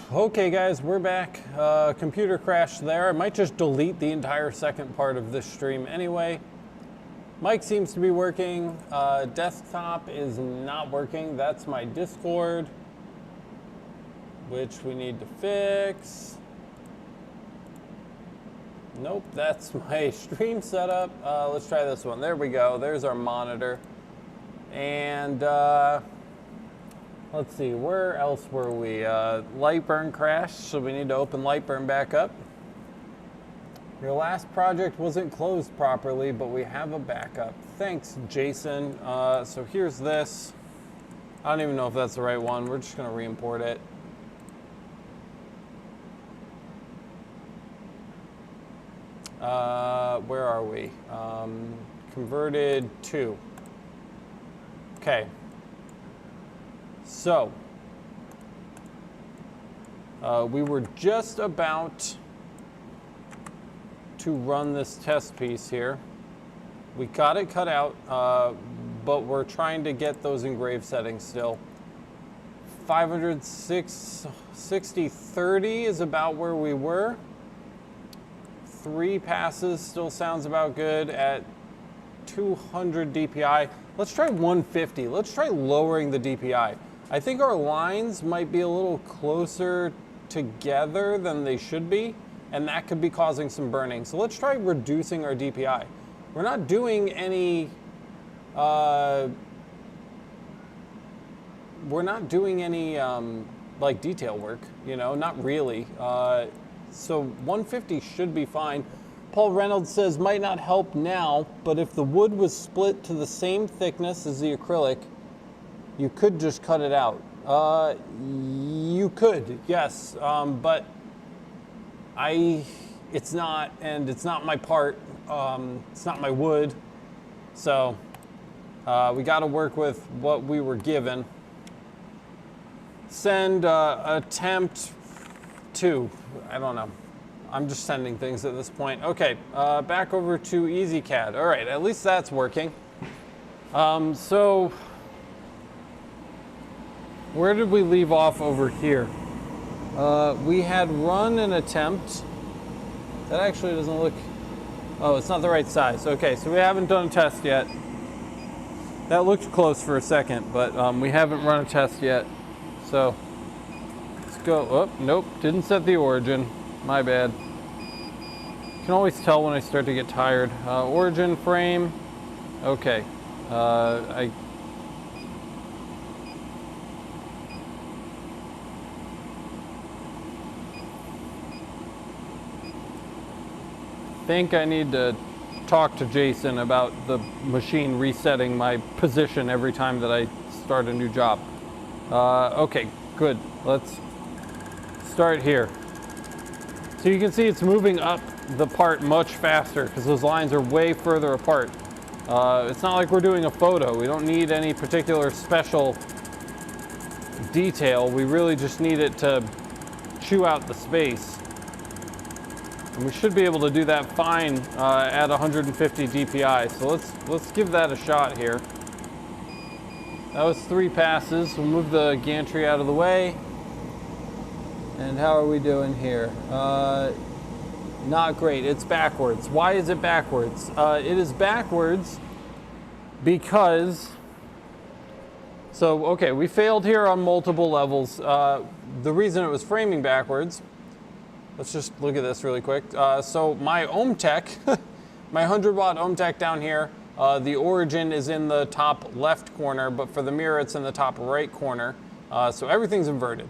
Okay guys, we're back. Computer crashed there. I might just delete the entire second part of this stream anyway. Mic seems to be working. Desktop is not working. That's my Discord, which we need to fix. Nope, that's my stream setup. Let's try this one. There we go. There's our monitor. And let's see, where else were we? Lightburn crashed, so we need to open Lightburn back up. Your last project wasn't closed properly, but we have a backup. Thanks, Jason. So here's this. I don't even know if that's the right one. We're just going to re-import it. Where are we? Converted to. Okay. So, we were just about to run this test piece here. We got it cut out, but we're trying to get those engraved settings still. 560/30 is about where we were. 3 passes still sounds about good at 200 DPI. Let's try 150. Let's try lowering the DPI. I think our lines might be a little closer together than they should be, and that could be causing some burning. So let's try reducing our DPI. We're not doing any like detail work, you know, not really. So 150 should be fine. Paul Reynolds says, might not help now, but if the wood was split to the same thickness as the acrylic, you could just cut it out. You could, yes, but it's not, and it's not my part. It's not my wood. So we got to work with what we were given. Send attempt to, I don't know. I'm just sending things at this point. Okay, back over to EasyCAD. All right, at least that's working. So where did we leave off over here? We had run an attempt. That actually doesn't look, oh, it's not the right size. Okay, so we haven't done a test yet. That looked close for a second, but we haven't run a test yet. So let's go, oh, nope, didn't set the origin. My bad. You can always tell when I start to get tired. Origin frame. Okay. I think I need to talk to Jason about the machine resetting my position every time that I start a new job. Okay, good. Let's start here. So you can see it's moving up the part much faster because those lines are way further apart. It's not like we're doing a photo. We don't need any particular special detail. We really just need it to chew out the space. And we should be able to do that fine at 150 DPI. So let's give that a shot here. That was 3 passes. We'll move the gantry out of the way. And how are we doing here? Not great. It's backwards. Why is it backwards? It is backwards because, so okay, we failed here on multiple levels. The reason it was framing backwards, let's just look at this really quick. So my ohm tech, my 100-watt ohm tech down here, the origin is in the top left corner, but for the mirror it's in the top right corner. So everything's inverted.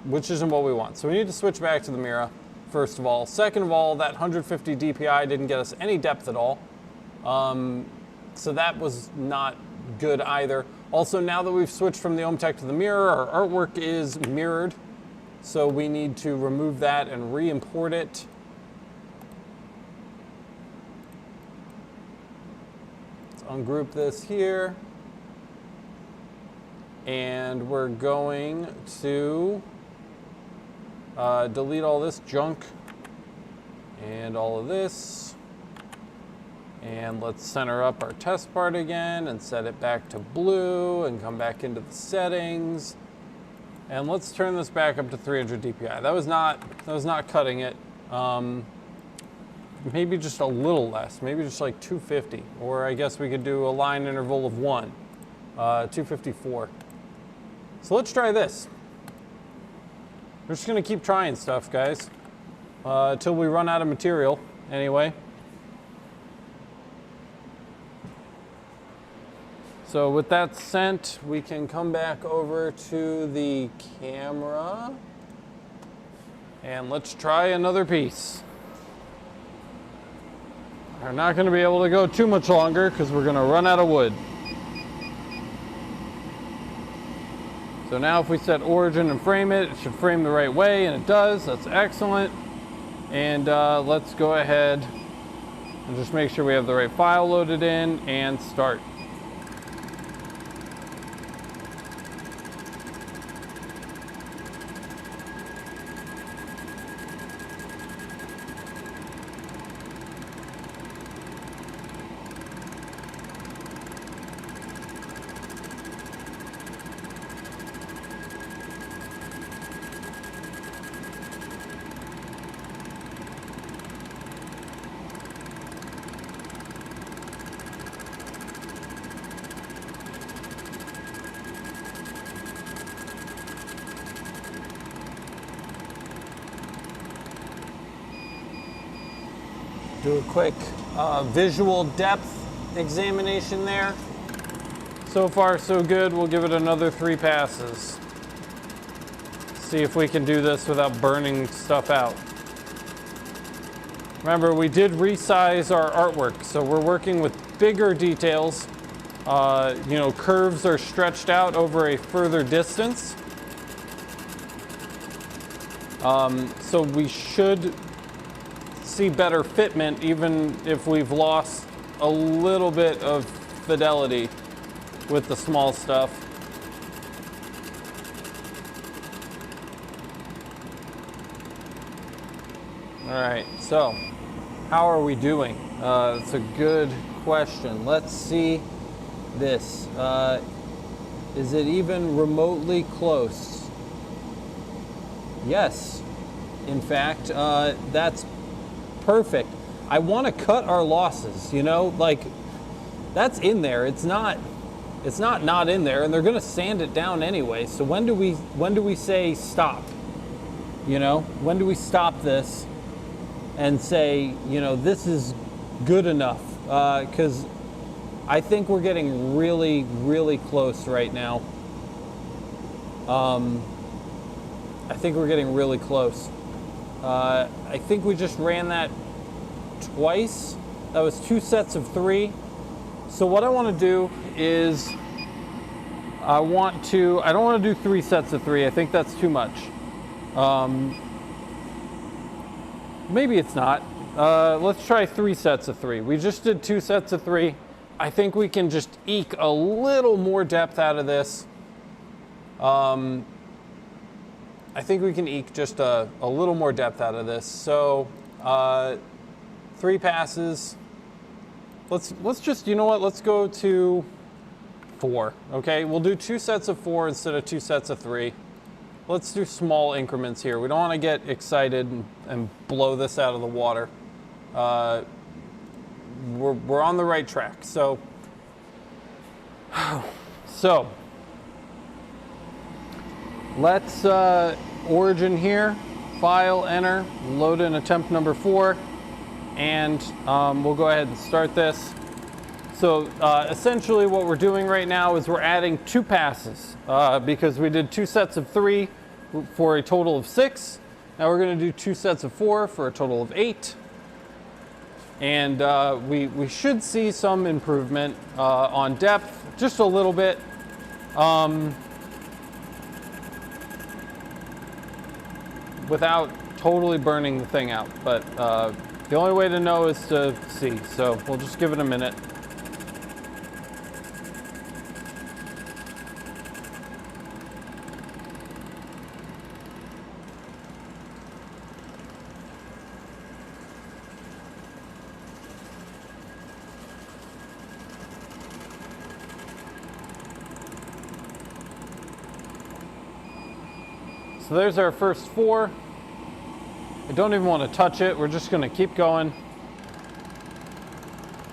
Which isn't what we want. So we need to switch back to the mirror, first of all. Second of all, that 150 DPI didn't get us any depth at all. So that was not good either. Also, now that we've switched from the ohm tech to the mirror, our artwork is mirrored. So we need to remove that and re-import it. Let's ungroup this here. And we're going to delete all this junk and all of this. And let's center up our test part again and set it back to blue and come back into the settings. And let's turn this back up to 300 DPI. That was not cutting it. Maybe just a little less, maybe just like 250. Or I guess we could do a line interval of 254. So let's try this. We're just gonna keep trying stuff, guys, until we run out of material, anyway. So with that sent, we can come back over to the camera and let's try another piece. We're not going to be able to go too much longer because we're going to run out of wood. So now if we set origin and frame it, it should frame the right way, and it does. That's excellent. And let's go ahead and just make sure we have the right file loaded in and start. Do a quick visual depth examination there. So far, so good. We'll give it another 3 passes. See if we can do this without burning stuff out. Remember, we did resize our artwork, so we're working with bigger details. You know, curves are stretched out over a further distance. So we should see better fitment even if we've lost a little bit of fidelity with the small stuff. All right, so how are we doing? That's a good question. Let's see this. Is it even remotely close? Yes, in fact, that's perfect. I want to cut our losses, you know, like that's in there. It's not in there, and they're going to sand it down anyway. So when do we say stop? You know, when do we stop this and say, you know, this is good enough? Because I think we're getting really, really close right now. I think we're getting really close. I think we just ran that twice. That was 2 sets of 3. So what I want to do is I don't want to do 3 sets of 3. I think that's too much. Maybe it's not. Let's try 3 sets of 3. We just did 2 sets of 3. I think we can just eke a little more depth out of this. I think we can eke just a little more depth out of this. So 3 passes. Let's just, you know what? Let's go to 4. Okay, we'll do 2 sets of 4 instead of 2 sets of 3. Let's do small increments here. We don't want to get excited and blow this out of the water. We're on the right track. So let's origin here, file, enter, load in attempt number 4, and we'll go ahead and start this. So essentially what we're doing right now is we're adding 2 passes because we did 2 sets of 3 for a total of 6. Now we're going to do 2 sets of 4 for a total of 8. And we should see some improvement on depth, just a little bit. Without totally burning the thing out, but the only way to know is to see, so we'll just give it a minute. So there's our first 4. I don't even want to touch it. We're just going to keep going.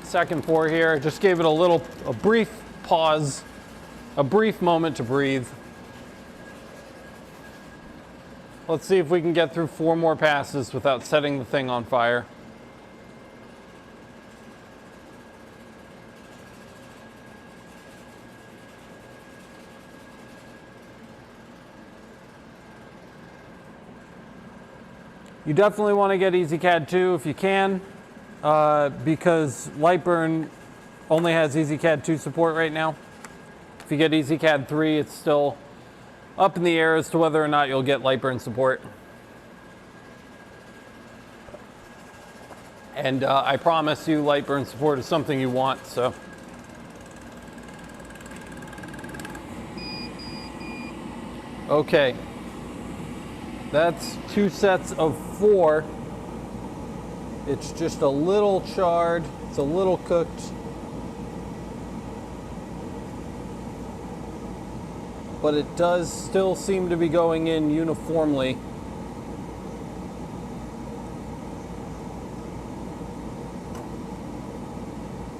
Second 4 here. Just gave it a brief pause, a brief moment to breathe. Let's see if we can get through 4 more passes without setting the thing on fire. You definitely want to get EasyCAD 2 if you can, because Lightburn only has EasyCAD 2 support right now. If you get EasyCAD 3, it's still up in the air as to whether or not you'll get Lightburn support. And I promise you Lightburn support is something you want, so. Okay. That's 2 sets of 4. It's just a little charred, it's a little cooked. But it does still seem to be going in uniformly.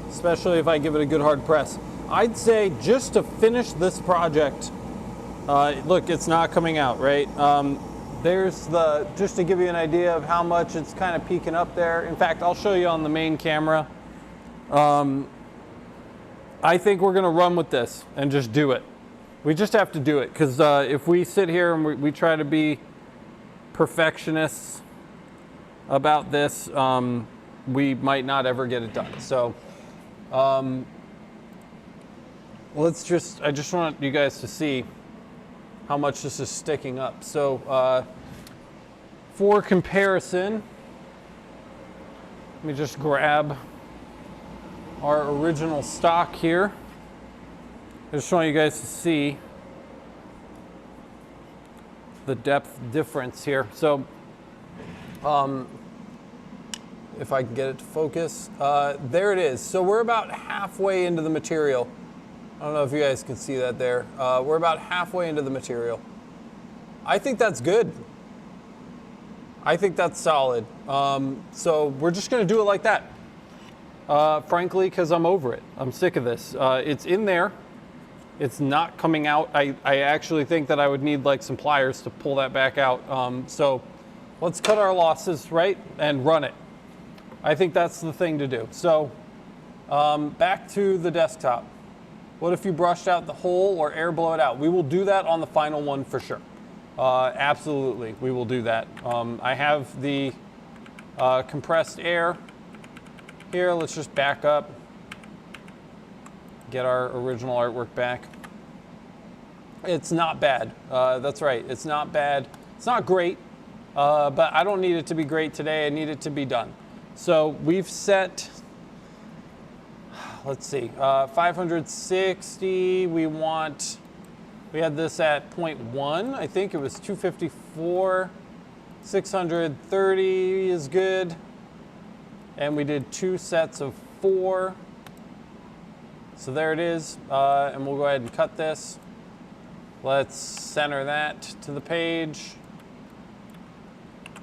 Especially if I give it a good hard press. I'd say just to finish this project, look, it's not coming out, right? There's just to give you an idea of how much it's kind of peeking up there. In fact, I'll show you on the main camera. I think we're gonna run with this and just do it. We just have to do it, because if we sit here and we try to be perfectionists about this, we might not ever get it done. So I just want you guys to see how much this is sticking up. So for comparison, let me just grab our original stock here. Just showing you guys to see the depth difference here. So if I can get it to focus, there it is. So we're about halfway into the material. I don't know if you guys can see that there. We're about halfway into the material. I think that's good. I think that's solid. So we're just gonna do it like that. Frankly, because I'm over it. I'm sick of this. It's in there. It's not coming out. I actually think that I would need like some pliers to pull that back out. So let's cut our losses, right? And run it. I think that's the thing to do. So back to the desktop. What if you brushed out the hole or air blow it out? We will do that on the final one for sure. Absolutely, we will do that. I have the compressed air here. Let's just back up. Get our original artwork back. It's not bad. That's right, it's not bad. It's not great, but I don't need it to be great today. I need it to be done. So we've set, let's see, 560. We had this at 0.1. I think it was 254. 630 is good. And we did 2 sets of 4. So there it is, and we'll go ahead and cut this. Let's center that to the page.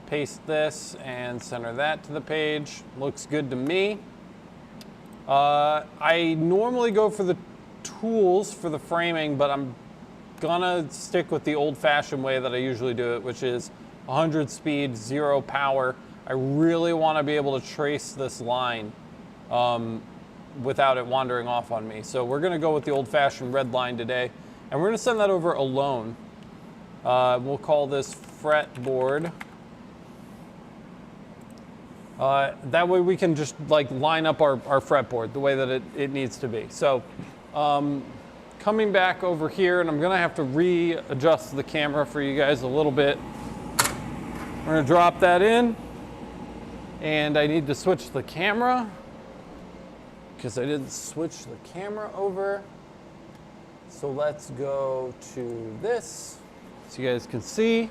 Paste this and center that to the page. Looks good to me. I normally go for the tools for the framing, but I'm gonna stick with the old-fashioned way that I usually do it, which is 100 speed, 0 power. I really wanna be able to trace this line without it wandering off on me. So we're gonna go with the old-fashioned red line today, and we're gonna send that over alone. We'll call this fretboard. That way we can just like line up our fretboard the way that it needs to be. So coming back over here, and I'm gonna have to readjust the camera for you guys a little bit. We're gonna drop that in, and I need to switch the camera because I didn't switch the camera over. So let's go to this so you guys can see.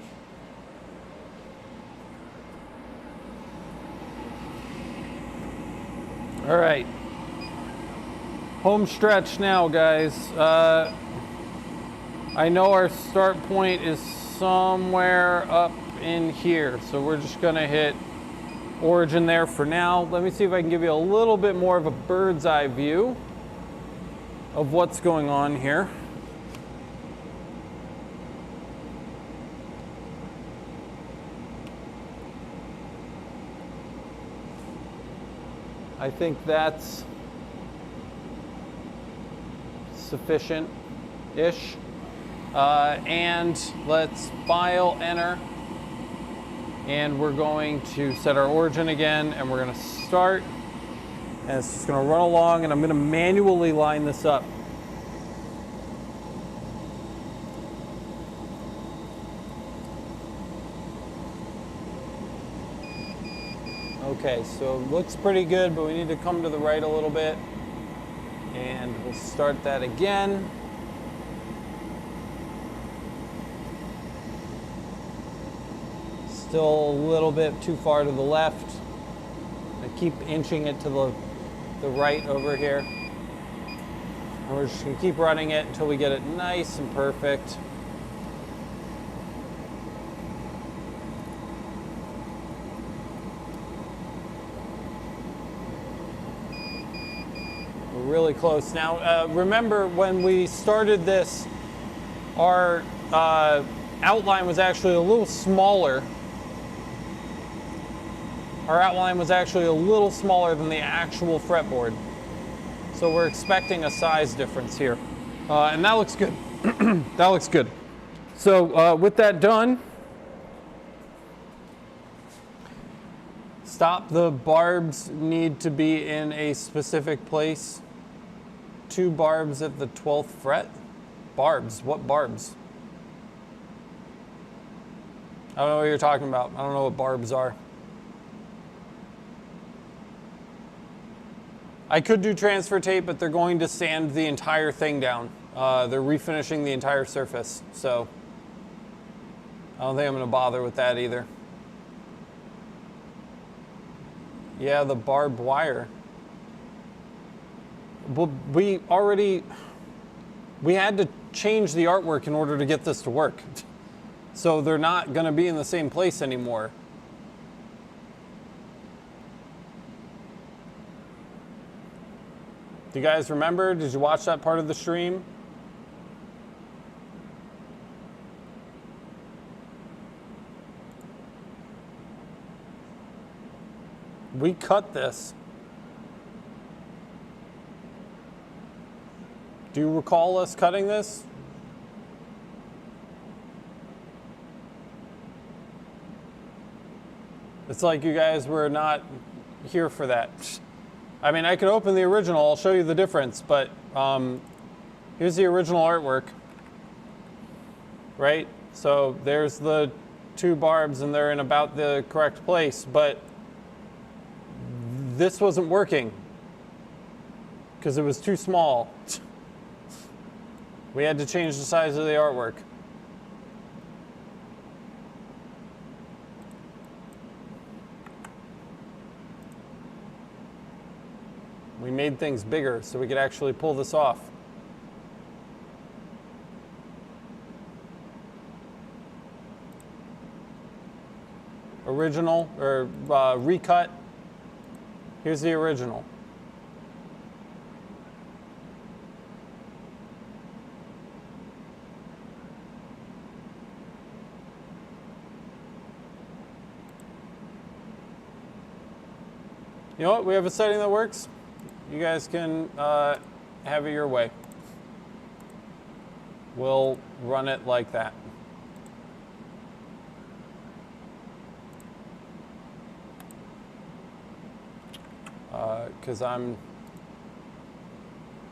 All right, home stretch now, guys. I know our start point is somewhere up in here. So we're just gonna hit origin there for now. Let me see if I can give you a little bit more of a bird's eye view of what's going on here. I think that's sufficient-ish. And let's file, enter. And we're going to set our origin again, and we're going to start. And it's just going to run along, and I'm going to manually line this up. Okay, so it looks pretty good, but we need to come to the right a little bit. And we'll start that again. Still a little bit too far to the left. I keep inching it to the right over here. And we're just going to keep running it until we get it nice and perfect. We're really close. Now, remember when we started this, our outline was actually a little smaller. Our outline was actually a little smaller than the actual fretboard. So we're expecting a size difference here. And that looks good. That looks good. So with that done, stop. The barbs need to be in a specific place. 2 barbs at the 12th fret. Barbs, what barbs? I don't know what you're talking about. I don't know what barbs are. I could do transfer tape, but they're going to sand the entire thing down. They're refinishing the entire surface, so I don't think I'm going to bother with that either. Yeah, the barbed wire. But we had to change the artwork in order to get this to work. So they're not going to be in the same place anymore. Do you guys remember? Did you watch that part of the stream? We cut this. Do you recall us cutting this? It's like you guys were not here for that. I mean, I could open the original, I'll show you the difference, but here's the original artwork, right? So there's the 2 barbs and they're in about the correct place, but this wasn't working because it was too small. We had to change the size of the artwork. We made things bigger so we could actually pull this off. Original, or recut. Here's the original. You know what? We have a setting that works. You guys can have it your way. We'll run it like that. Because I'm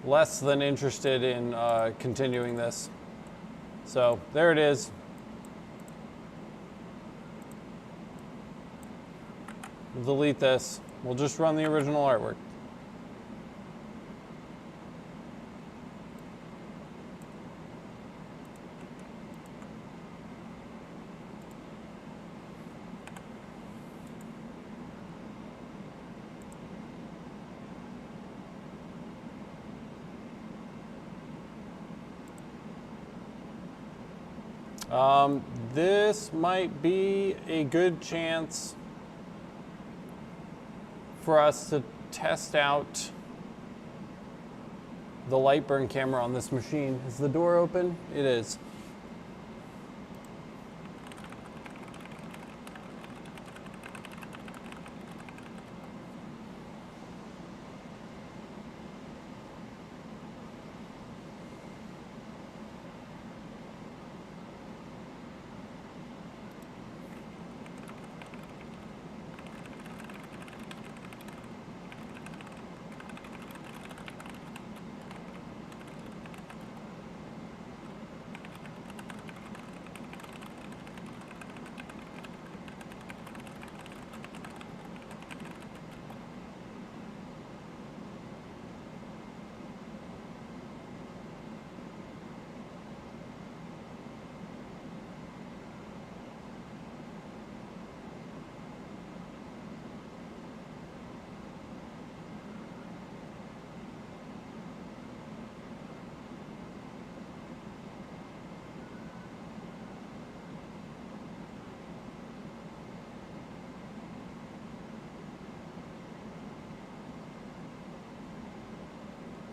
less than interested in continuing this. So there it is. We'll delete this. We'll just run the original artwork. This might be a good chance for us to test out the light burn camera on this machine. Is the door open? It is.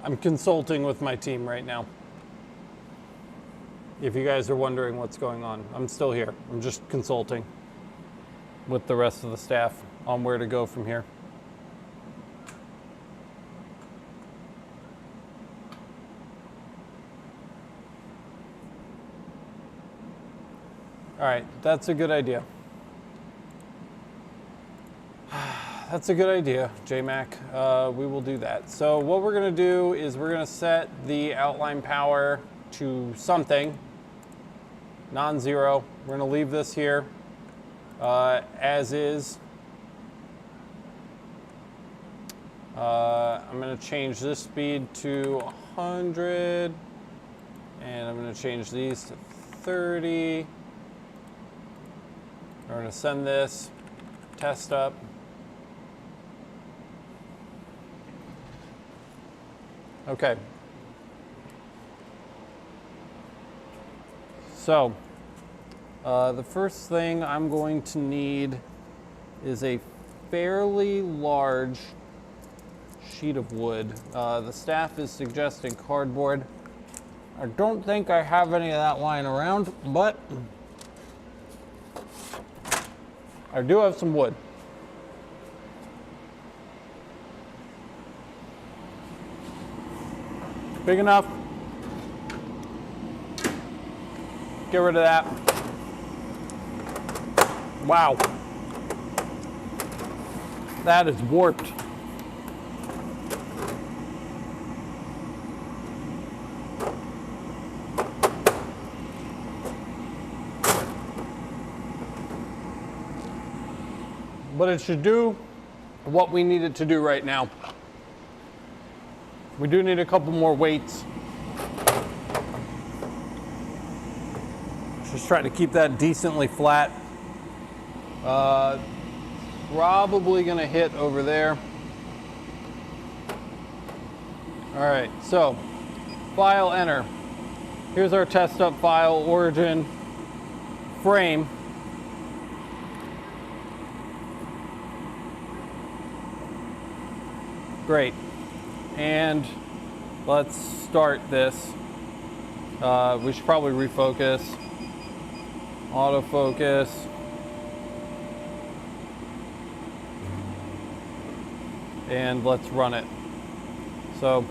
I'm consulting with my team right now. If you guys are wondering what's going on, I'm still here. I'm just consulting with the rest of the staff on where to go from here. All right, that's a good idea. That's a good idea, JMac. We will do that. So what we're gonna do is we're gonna set the outline power to something, non-zero. We're gonna leave this here as is. I'm gonna change this speed to 100, and I'm gonna change these to 30. We're gonna send this test up. Okay. So, the first thing I'm going to need is a fairly large sheet of wood. The staff is suggesting cardboard. I don't think I have any of that lying around, but I do have some wood. Big enough. Get rid of that. Wow. That is warped. But it should do what we need it to do right now. We do need a couple more weights. Just try to keep that decently flat. Probably gonna hit over there. All right, so file, enter. Here's our test up file, origin, frame. Great. And let's start this. We should probably refocus. Autofocus. And let's run it. So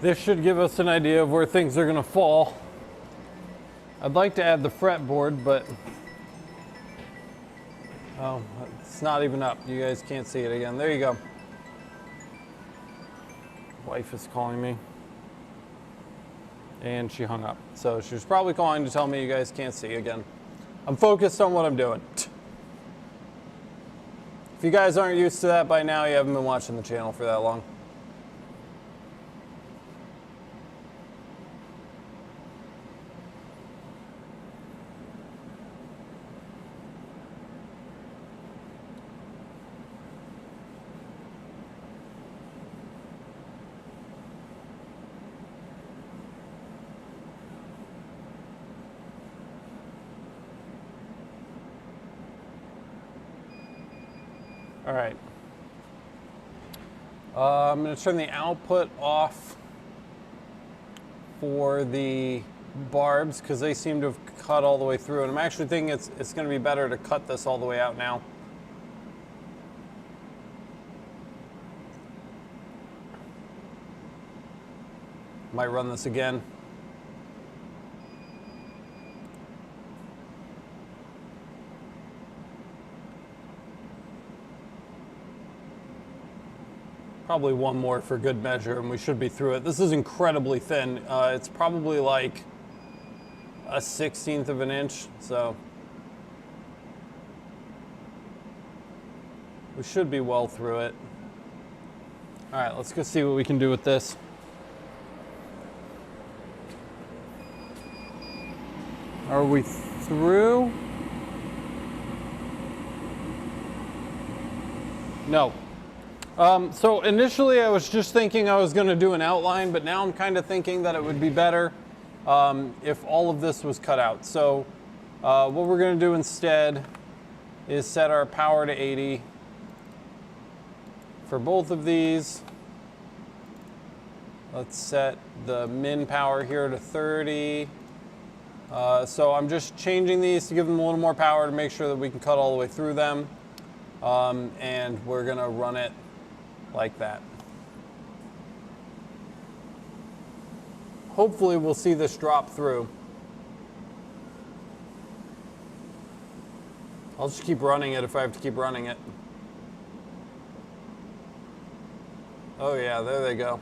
this should give us an idea of where things are going to fall. I'd like to add the fretboard, but oh, it's not even up. You guys can't see it again. There you go. Wife is calling me. And she hung up. So she was probably calling to tell me you guys can't see again. I'm focused on what I'm doing. If you guys aren't used to that by now, you haven't been watching the channel for that long. All right. I'm going to turn the output off for the barbs because they seem to have cut all the way through. And I'm actually thinking it's going to be better to cut this all the way out now. Might run this again. Probably one more for good measure and we should be through it. This is incredibly thin. It's probably like a 1/16 of an inch, so we should be well through it. All right, let's go see what we can do with this. Are we through? No. So initially I was just thinking I was going to do an outline, but now I'm kind of thinking that it would be better if all of this was cut out. So what we're going to do instead is set our power to 80 for both of these. Let's set the min power here to 30. So I'm just changing these to give them a little more power to make sure that we can cut all the way through them. And we're going to run it like that. Hopefully we'll see this drop through. I'll just keep running it if I have to keep running it. Oh yeah, there they go.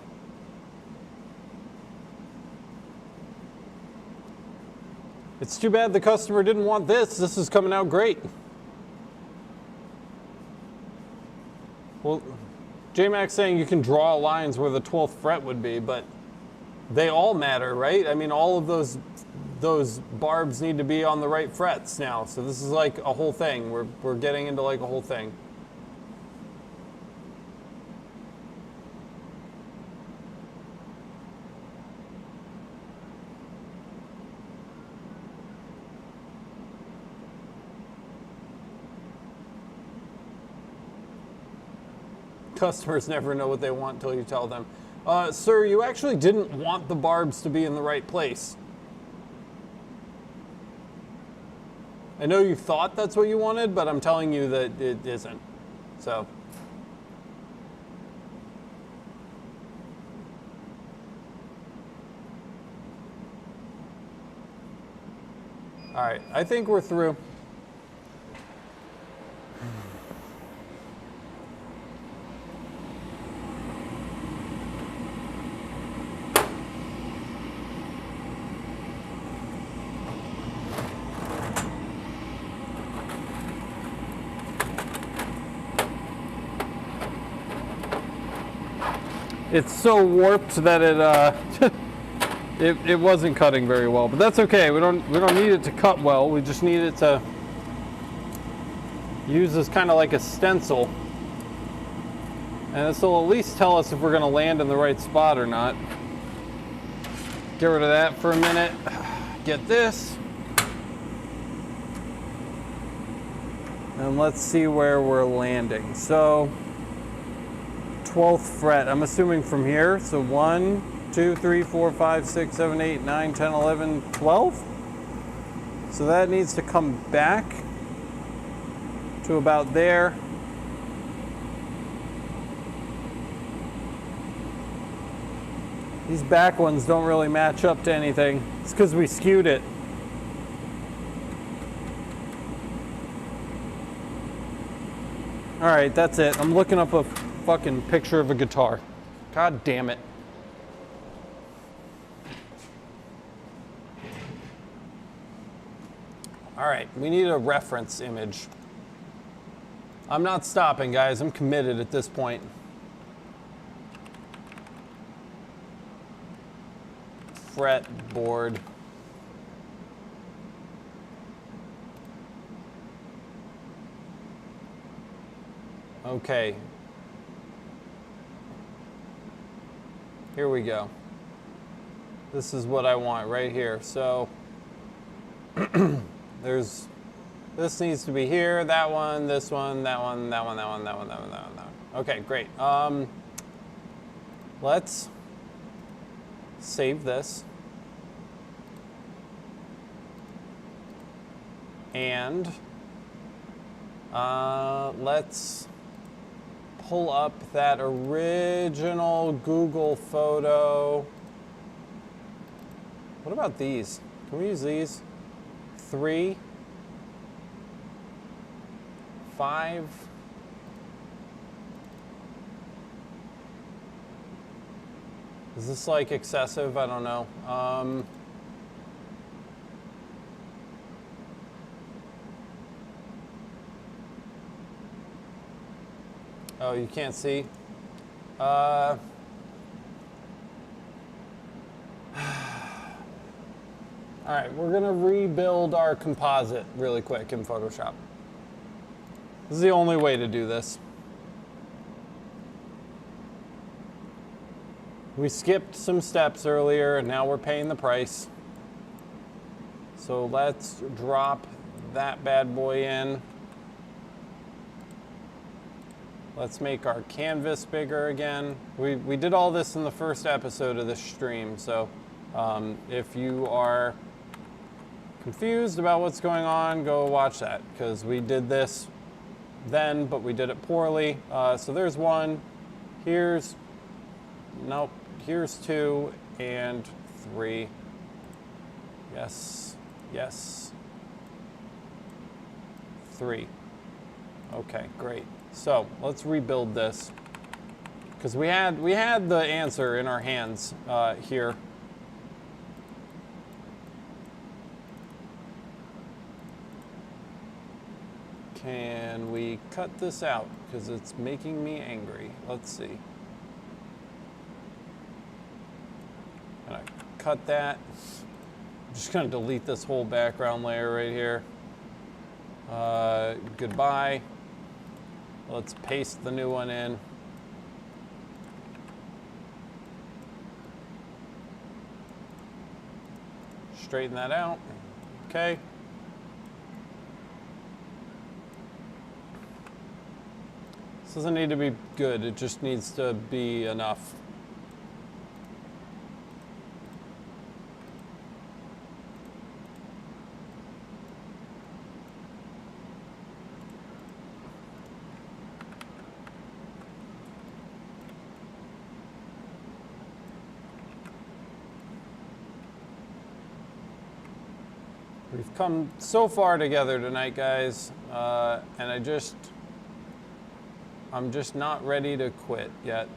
It's too bad the customer didn't want this. This is coming out great. Well, J-Mac's saying you can draw lines where the 12th fret would be, but they all matter, right? I mean, all of those barbs need to be on the right frets now. So this is like a whole thing. We're getting into like a whole thing. Customers never know what they want until you tell them. Sir, you actually didn't want the barbs to be in the right place. I know you thought that's what you wanted, but I'm telling you that it isn't. So. All right, I think we're through. It's so warped that it wasn't cutting very well, but that's okay. We don't need it to cut well. We just need it to use as kind of like a stencil, and this will at least tell us if we're going to land in the right spot or not. Get rid of that for a minute. Get this, and let's see where we're landing. So 12th fret, I'm assuming from here. So 1, 2, 3, 4, 5, 6, 7, 8, 9, 10, 11, 12. So that needs to come back to about there. These back ones don't really match up to anything. It's because we skewed it. All right, that's it. I'm looking up a fucking picture of a guitar. God damn it. All right, we need a reference image. I'm not stopping, guys. I'm committed at this point. Fretboard. Okay. Here we go. This is what I want right here. So there's, this needs to be here, that one, this one, that one, that one, that one, that one, that one, that one, that one. Okay, great. Let's save this. And let's pull up that original Google photo. What about these? Can we use these? 3, 5. Is this like excessive? I don't know. Oh, you can't see? All right, we're gonna rebuild our composite really quick in Photoshop. This is the only way to do this. We skipped some steps earlier and now we're paying the price. So let's drop that bad boy in. Let's make our canvas bigger again. We did all this in the first episode of this stream, so if you are confused about what's going on, go watch that, because we did this then, but we did it poorly. So there's 1, here's, nope, here's 2, and 3. Yes, yes. 3. Okay, great. So let's rebuild this, because we had the answer in our hands here. Can we cut this out? Because it's making me angry. Let's see. I'm gonna cut that. I'm just gonna delete this whole background layer right here. Goodbye. Let's paste the new one in. Straighten that out. Okay. This doesn't need to be good, it just needs to be enough. We've come so far together tonight, guys, and I'm just not ready to quit yet.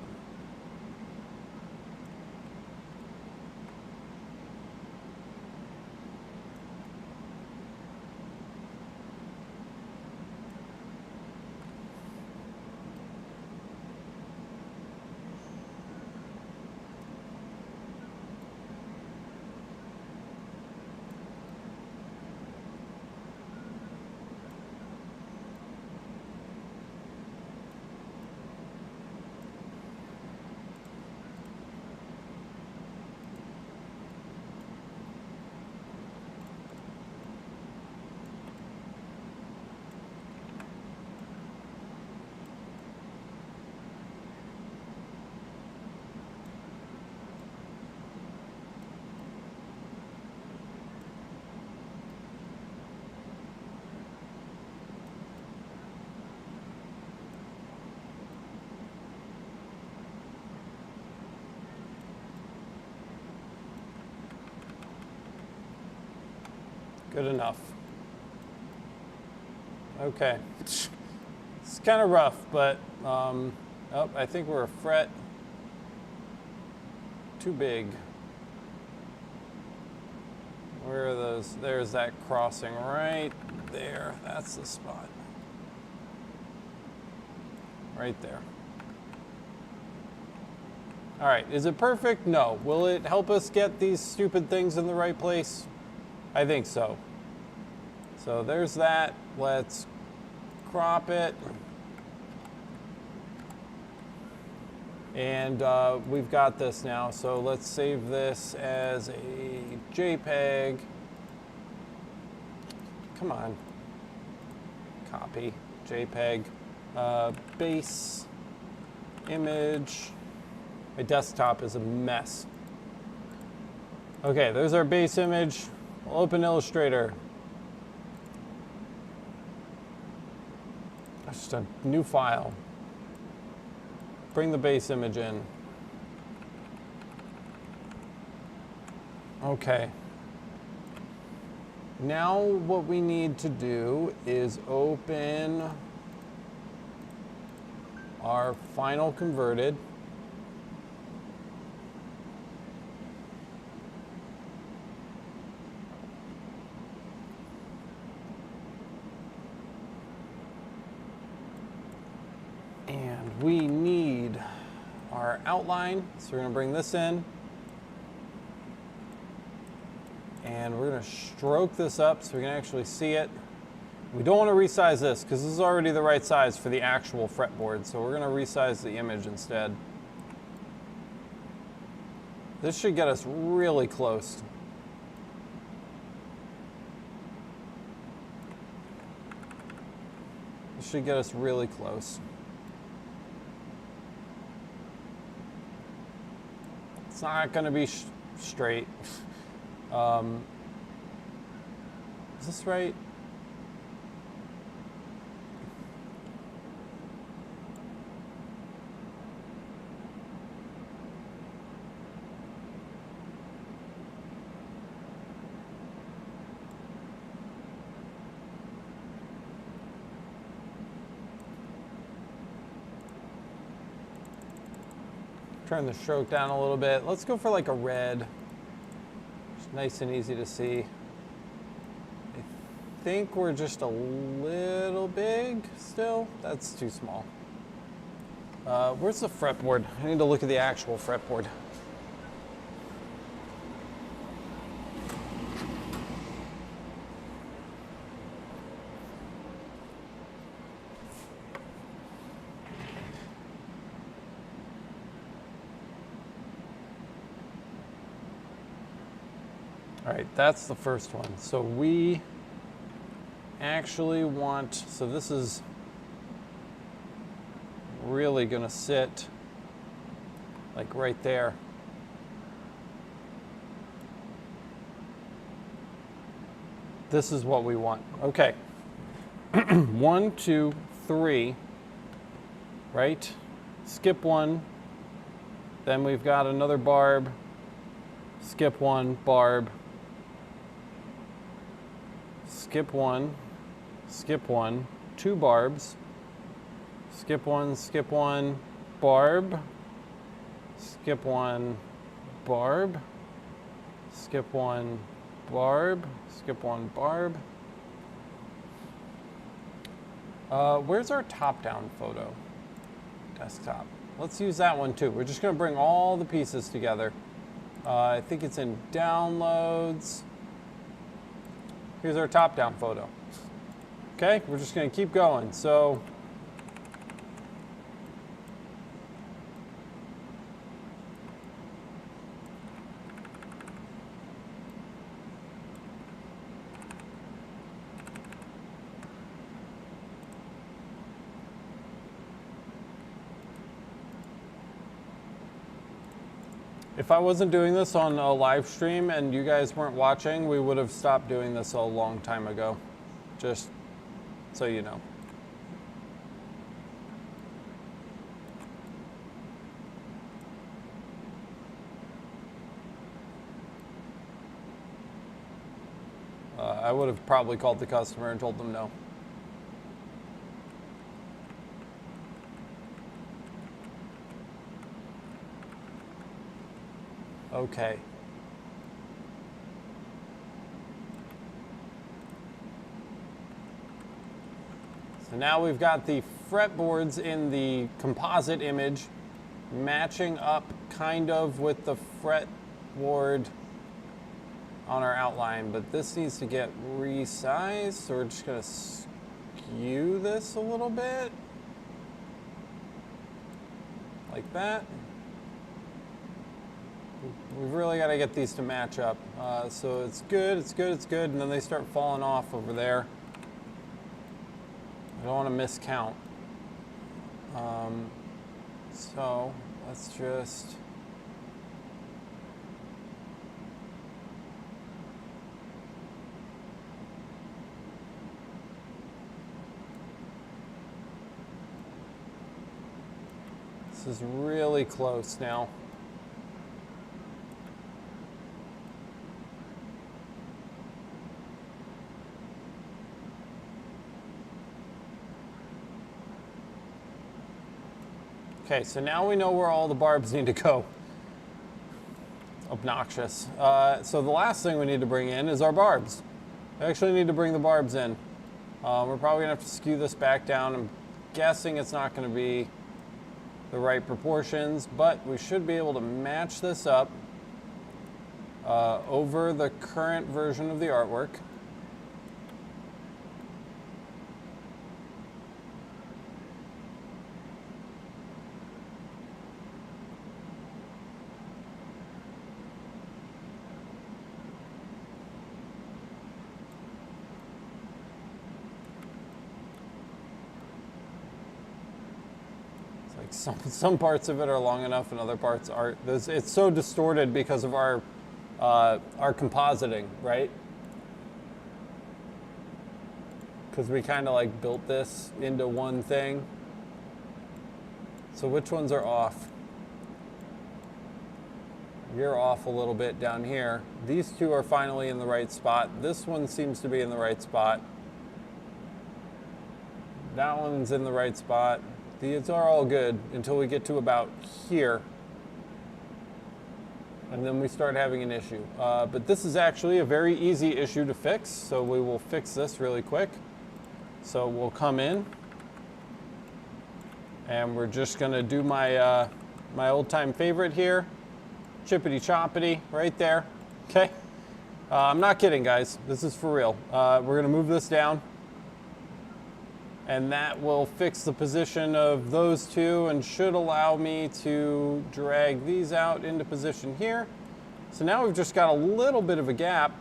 Good enough. Okay. It's kind of rough, but oh, I think we're a fret too big. Where are those? There's that crossing right there. That's the spot. right there. All right, is it perfect? No. Will it help us get these stupid things in the right place? I think so. So there's that. Let's crop it. And we've got this now, so let's save this as a JPEG. Come on. Copy. JPEG. Base image. My desktop is a mess. Okay, there's our base image. We'll open Illustrator. That's just a new file. Bring the base image in. Okay. Now what we need to do is open our final converted. And we need our outline, so we're going to bring this in. And we're going to stroke this up so we can actually see it. We don't want to resize this because this is already the right size for the actual fretboard, so we're going to resize the image instead. This should get us really close. This should get us really close. It's not going to be straight. Is this right? Turn the stroke down a little bit. Let's go for like a red. Just nice and easy to see. I think we're just a little big still. That's too small. Where's the fretboard? I need to look at the actual fretboard. All right, that's the first one. So we actually want, so this is really gonna sit like right there. This is what we want. Okay. 1, 2, 3, right? Skip one. Then we've got another barb. Skip one, barb. Skip one, 2 barbs. Skip one, barb. Skip one, barb. Skip one, barb. Skip one, barb. Where's our top-down photo? Desktop. Let's use that one too. We're just going to bring all the pieces together. I think it's in downloads. Here's our top-down photo. Okay, we're just going to keep going. So if I wasn't doing this on a live stream and you guys weren't watching, we would have stopped doing this a long time ago. Just so you know. I would have probably called the customer and told them no. Okay. So now we've got the fretboards in the composite image matching up kind of with the fretboard on our outline, but this needs to get resized, so we're just going to skew this a little bit like that. We've really got to get these to match up. So it's good, it's good, it's good, and then they start falling off over there. I don't want to miscount. So let's just... This is really close now. Okay, so now we know where all the barbs need to go. Obnoxious. So the last thing we need to bring in is our barbs. We actually need to bring the barbs in. We're probably gonna have to skew this back down. I'm guessing it's not gonna be the right proportions, but we should be able to match this up over the current version of the artwork. Some parts of it are long enough and other parts aren't. It's so distorted because of our compositing, right? Because we kind of like built this into one thing. So which ones are off? You're off a little bit down here. These two are finally in the right spot. This one seems to be in the right spot. That one's in the right spot. These are all good until we get to about here. And then we start having an issue. But this is actually a very easy issue to fix, so we will fix this really quick. So we'll come in, and we're just gonna do my, my old-time favorite here. Chippity-choppity, right there, okay? I'm not kidding, guys. This is for real. We're gonna move this down, and that will fix the position of those two and should allow me to drag these out into position here. So now we've just got a little bit of a gap.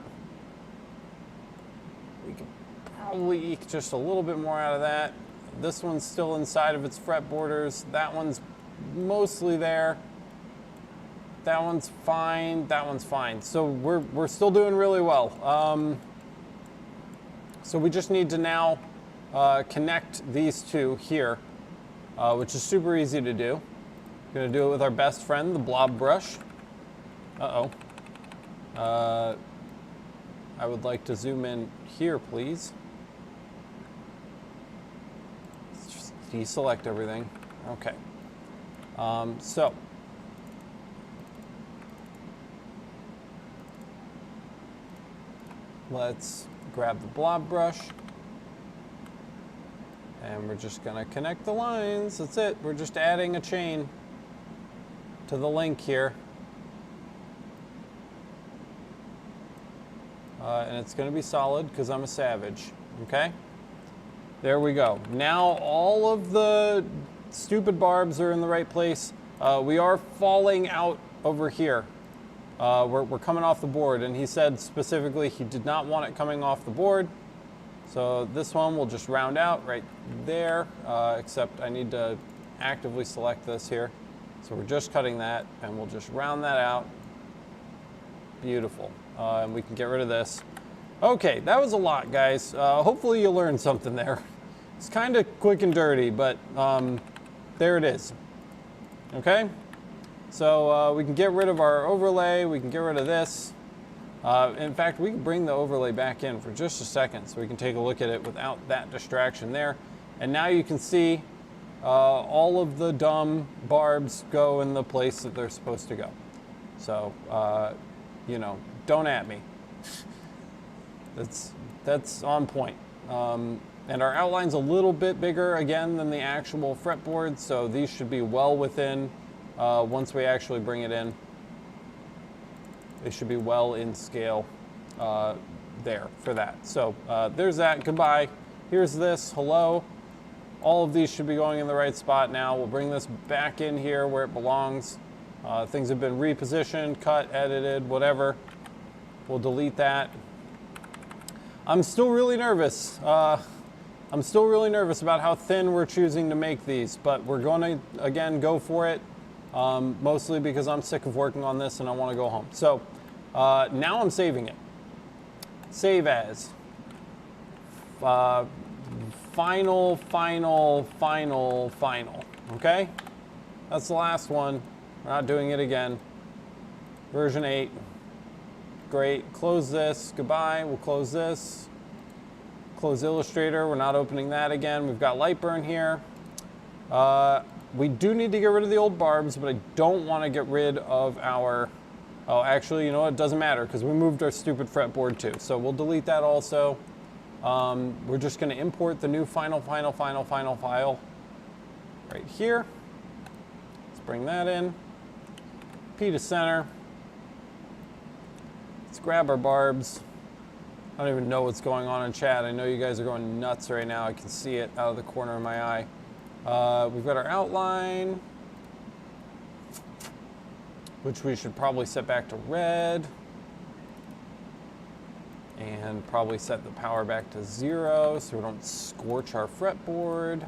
We could probably eke just a little bit more out of that. This one's still inside of its fret borders. That one's mostly there. That one's fine, that one's fine. So we're still doing really well. So we just need to now connect these two here, which is super easy to do. We're gonna do it with our best friend, the blob brush. Uh-oh. I would like to zoom in here, please. Let's just deselect everything. Okay. So. Let's grab the blob brush. And we're just gonna connect the lines. That's it. We're just adding a chain to the link here. And it's gonna be solid because I'm a savage, okay? There we go. Now all of the stupid barbs are in the right place. We are falling out over here. We're coming off the board, and he said specifically he did not want it coming off the board. So this one will just round out right there, except I need to actively select this here. So we're just cutting that, and we'll just round that out. Beautiful. And we can get rid of this. Okay, that was a lot, guys. Hopefully you learned something there. It's kind of quick and dirty, but there it is. Okay? So we can get rid of our overlay. We can get rid of this. In fact, we can bring the overlay back in for just a second so we can take a look at it without that distraction there. And now you can see all of the dumb barbs go in the place that they're supposed to go. So, you know, don't at me. That's on point. And our outline's a little bit bigger again than the actual fretboard, so these should be well within, once we actually bring it in, they should be well in scale there for that. So there's that, goodbye. Here's this, hello. All of these should be going in the right spot now. We'll bring this back in here where it belongs. Things have been repositioned, cut, edited, whatever. We'll delete that. I'm still really nervous. I'm still really nervous about how thin we're choosing to make these, but we're going to, again, go for it, mostly because I'm sick of working on this and I want to go home. So now I'm saving it. Save as. Final, okay? That's the last one. We're not doing it again. Version 8. Great, close this, goodbye, we'll close this. Close Illustrator, we're not opening that again. We've got Lightburn here. We do need to get rid of the old barbs, but I don't want to get rid of our, oh, actually, you know what, it doesn't matter because we moved our stupid fretboard too. So we'll delete that also. We're just going to import the new final file right here. Let's bring that in. P to center. Let's grab our barbs. I don't even know what's going on in chat. I know you guys are going nuts right now. I can see it out of the corner of my eye. We've got our outline, which we should probably set back to red. And probably set the power back to 0 so we don't scorch our fretboard.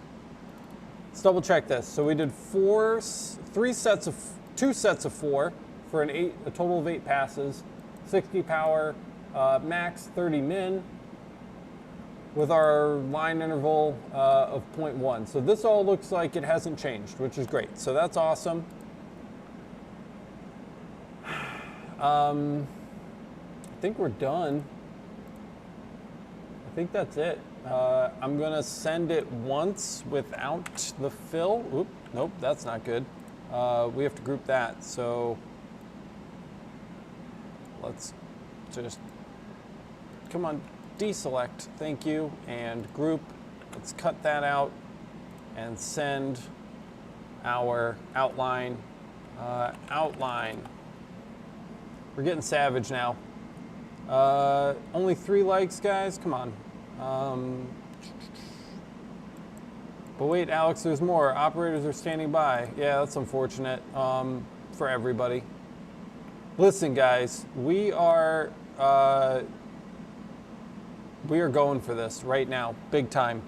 Let's double check this. So we did two sets of 4 for a total of 8 passes, 60 power, max 30 min, with our line interval of 0.1. So this all looks like it hasn't changed, which is great. So that's awesome. I think we're done. I think that's it. I'm gonna send it once without the fill. Oop, nope, that's not good. We have to group that, so let's just, come on, deselect, thank you, and group. Let's cut that out and send our outline. Outline. We're getting savage now. Only 3 likes, guys, come on. But wait, Alex, there's more. Operators are standing by. Yeah, that's unfortunate for everybody. Listen, guys, we are going for this right now, big time.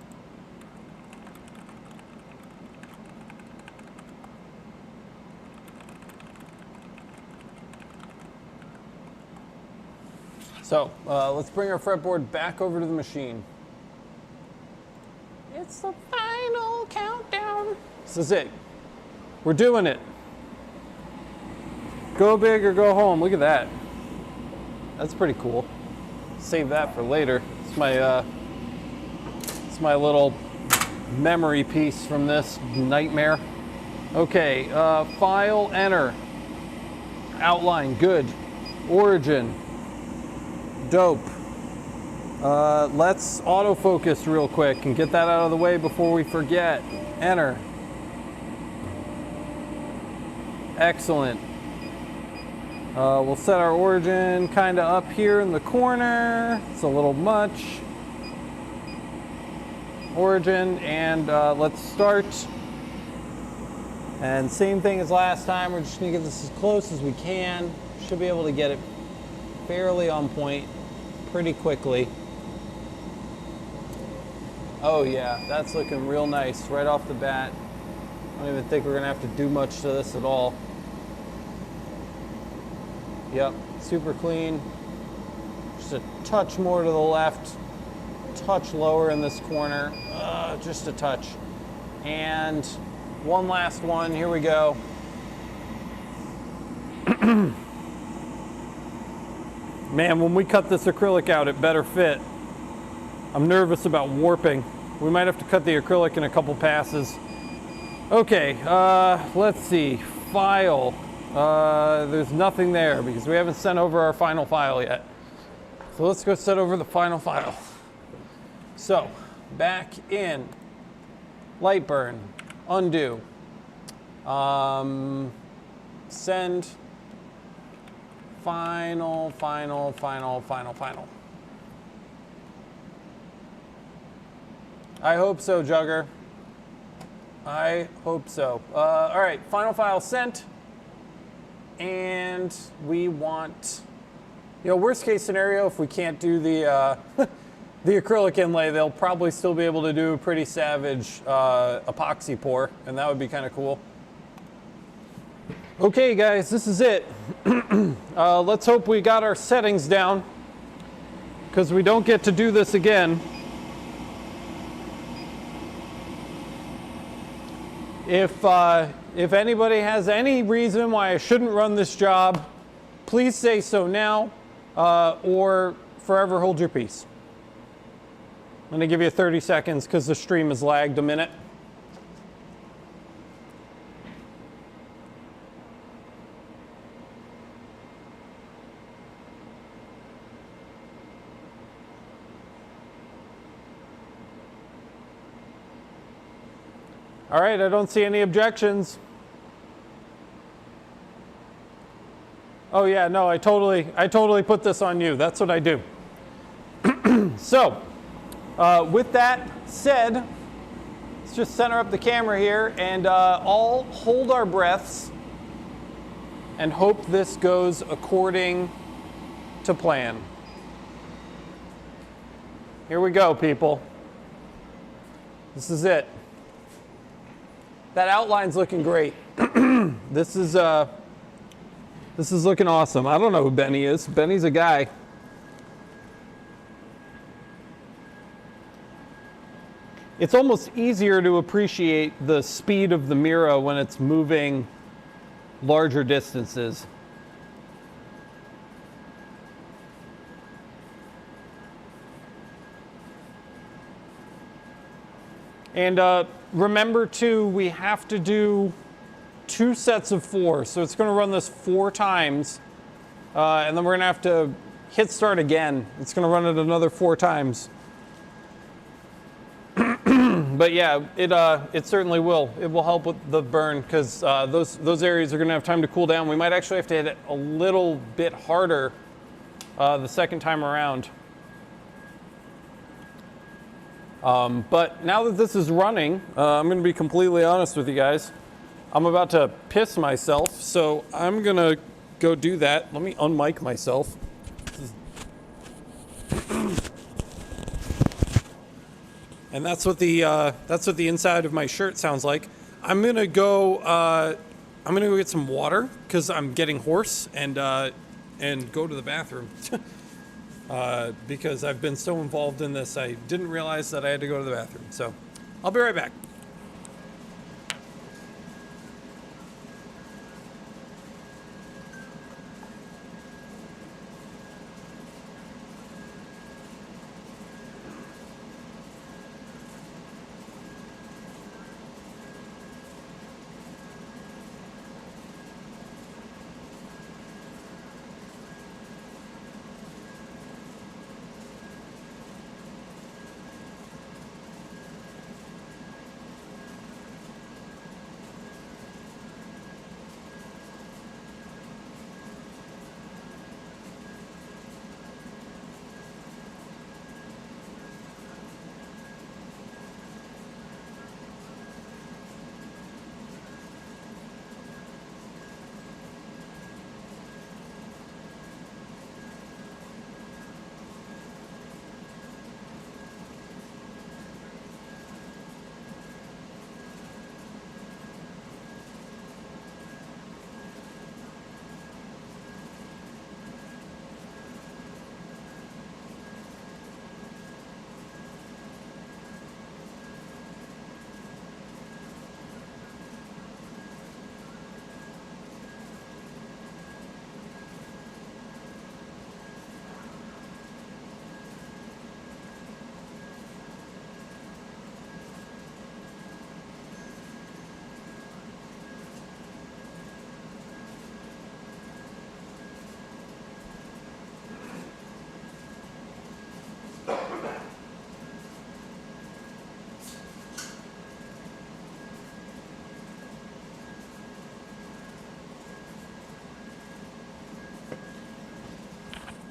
So let's bring our fretboard back over to the machine. It's the final countdown. This is it. We're doing it. Go big or go home. Look at that. That's pretty cool. Save that for later. It's my little memory piece from this nightmare. Okay, file, enter. Outline, good. Origin. Dope. Let's autofocus real quick and get that out of the way before we forget. Enter. Excellent. We'll set our origin kind of up here in the corner. It's a little much. Origin, and let's start. And same thing as last time, we're just gonna get this as close as we can. Should be able to get it fairly on point pretty quickly. Oh yeah, that's looking real nice right off the bat. I don't even think we're gonna have to do much to this at all. Yep, super clean. Just a touch more to the left, touch lower in this corner, just a touch. And one last one, here we go. Man, when we cut this acrylic out, it better fit. I'm nervous about warping. We might have to cut the acrylic in a couple passes. Okay, let's see, file. There's nothing there because we haven't sent over our final file yet. So let's go set over the final file. So, back in, light burn, undo, send, final. I hope so, Jugger. I hope so. All right, final file sent. And we want, you know, worst case scenario, if we can't do the the acrylic inlay, they'll probably still be able to do a pretty savage epoxy pour, and that would be kind of cool. Okay, guys, this is it. Let's hope we got our settings down, because we don't get to do this again. If anybody has any reason why I shouldn't run this job, please say so now, or forever hold your peace. I'm going to give you 30 seconds because the stream has lagged a minute. All right, I don't see any objections. Oh yeah, no, I totally put this on you. That's what I do. So, with that said, let's just center up the camera here and all hold our breaths and hope this goes according to plan. Here we go, people. This is it. That outline's looking great. This is looking awesome. I don't know who Benny is. Benny's a guy. It's almost easier to appreciate the speed of the Mira when it's moving larger distances. And remember too, we have to do 2 sets of 4. So it's going to run this 4 times. And then we're going to have to hit start again. It's going to run it another 4 times. But yeah, it certainly will. It will help with the burn because those areas are going to have time to cool down. We might actually have to hit it a little bit harder the second time around. But now that this is running, I'm going to be completely honest with you guys. I'm about to piss myself, so I'm going to go do that. Let me unmic myself. And that's what the inside of my shirt sounds like. I'm going to go get some water because I'm getting hoarse and go to the bathroom. Because I've been so involved in this, I didn't realize that I had to go to the bathroom. So I'll be right back.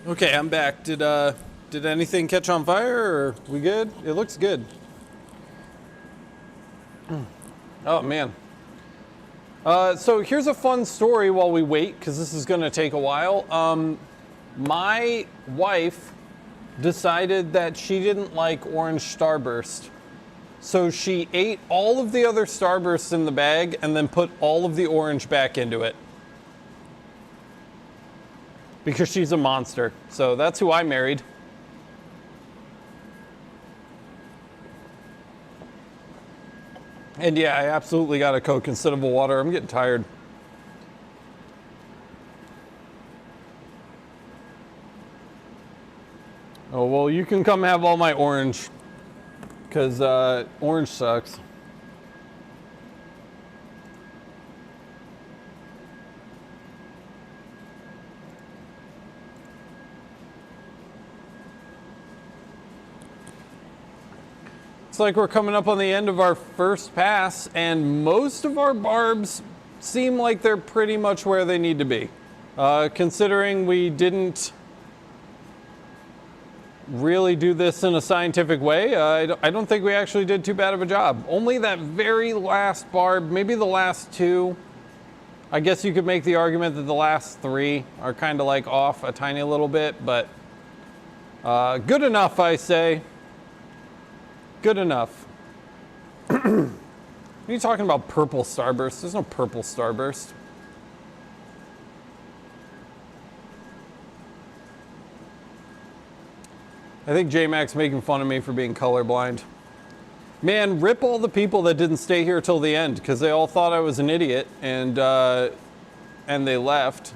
Okay, I'm back. Did anything catch on fire, or we good? It looks good. Oh man. So here's a fun story while we wait, because this is going to take a while. My wife decided that she didn't like orange Starburst. So she ate all of the other Starbursts in the bag and then put all of the orange back into it. Because she's a monster. So that's who I married. And yeah, I absolutely got a Coke instead of a water. I'm getting tired. Oh, well, you can come have all my orange. Because orange sucks. It's like we're coming up on the end of our first pass, and most of our barbs seem like they're pretty much where they need to be. Considering we didn't really do this in a scientific way, I don't think we actually did too bad of a job. Only that very last barb, maybe the last two, I guess you could make the argument that the last three are kind of like off a tiny little bit, but good enough, I say. Good enough. What are you talking about, purple Starburst? There's no purple Starburst. I think J-Mac's making fun of me for being colorblind. Man, rip all the people that didn't stay here till the end, because they all thought I was an idiot, and they left.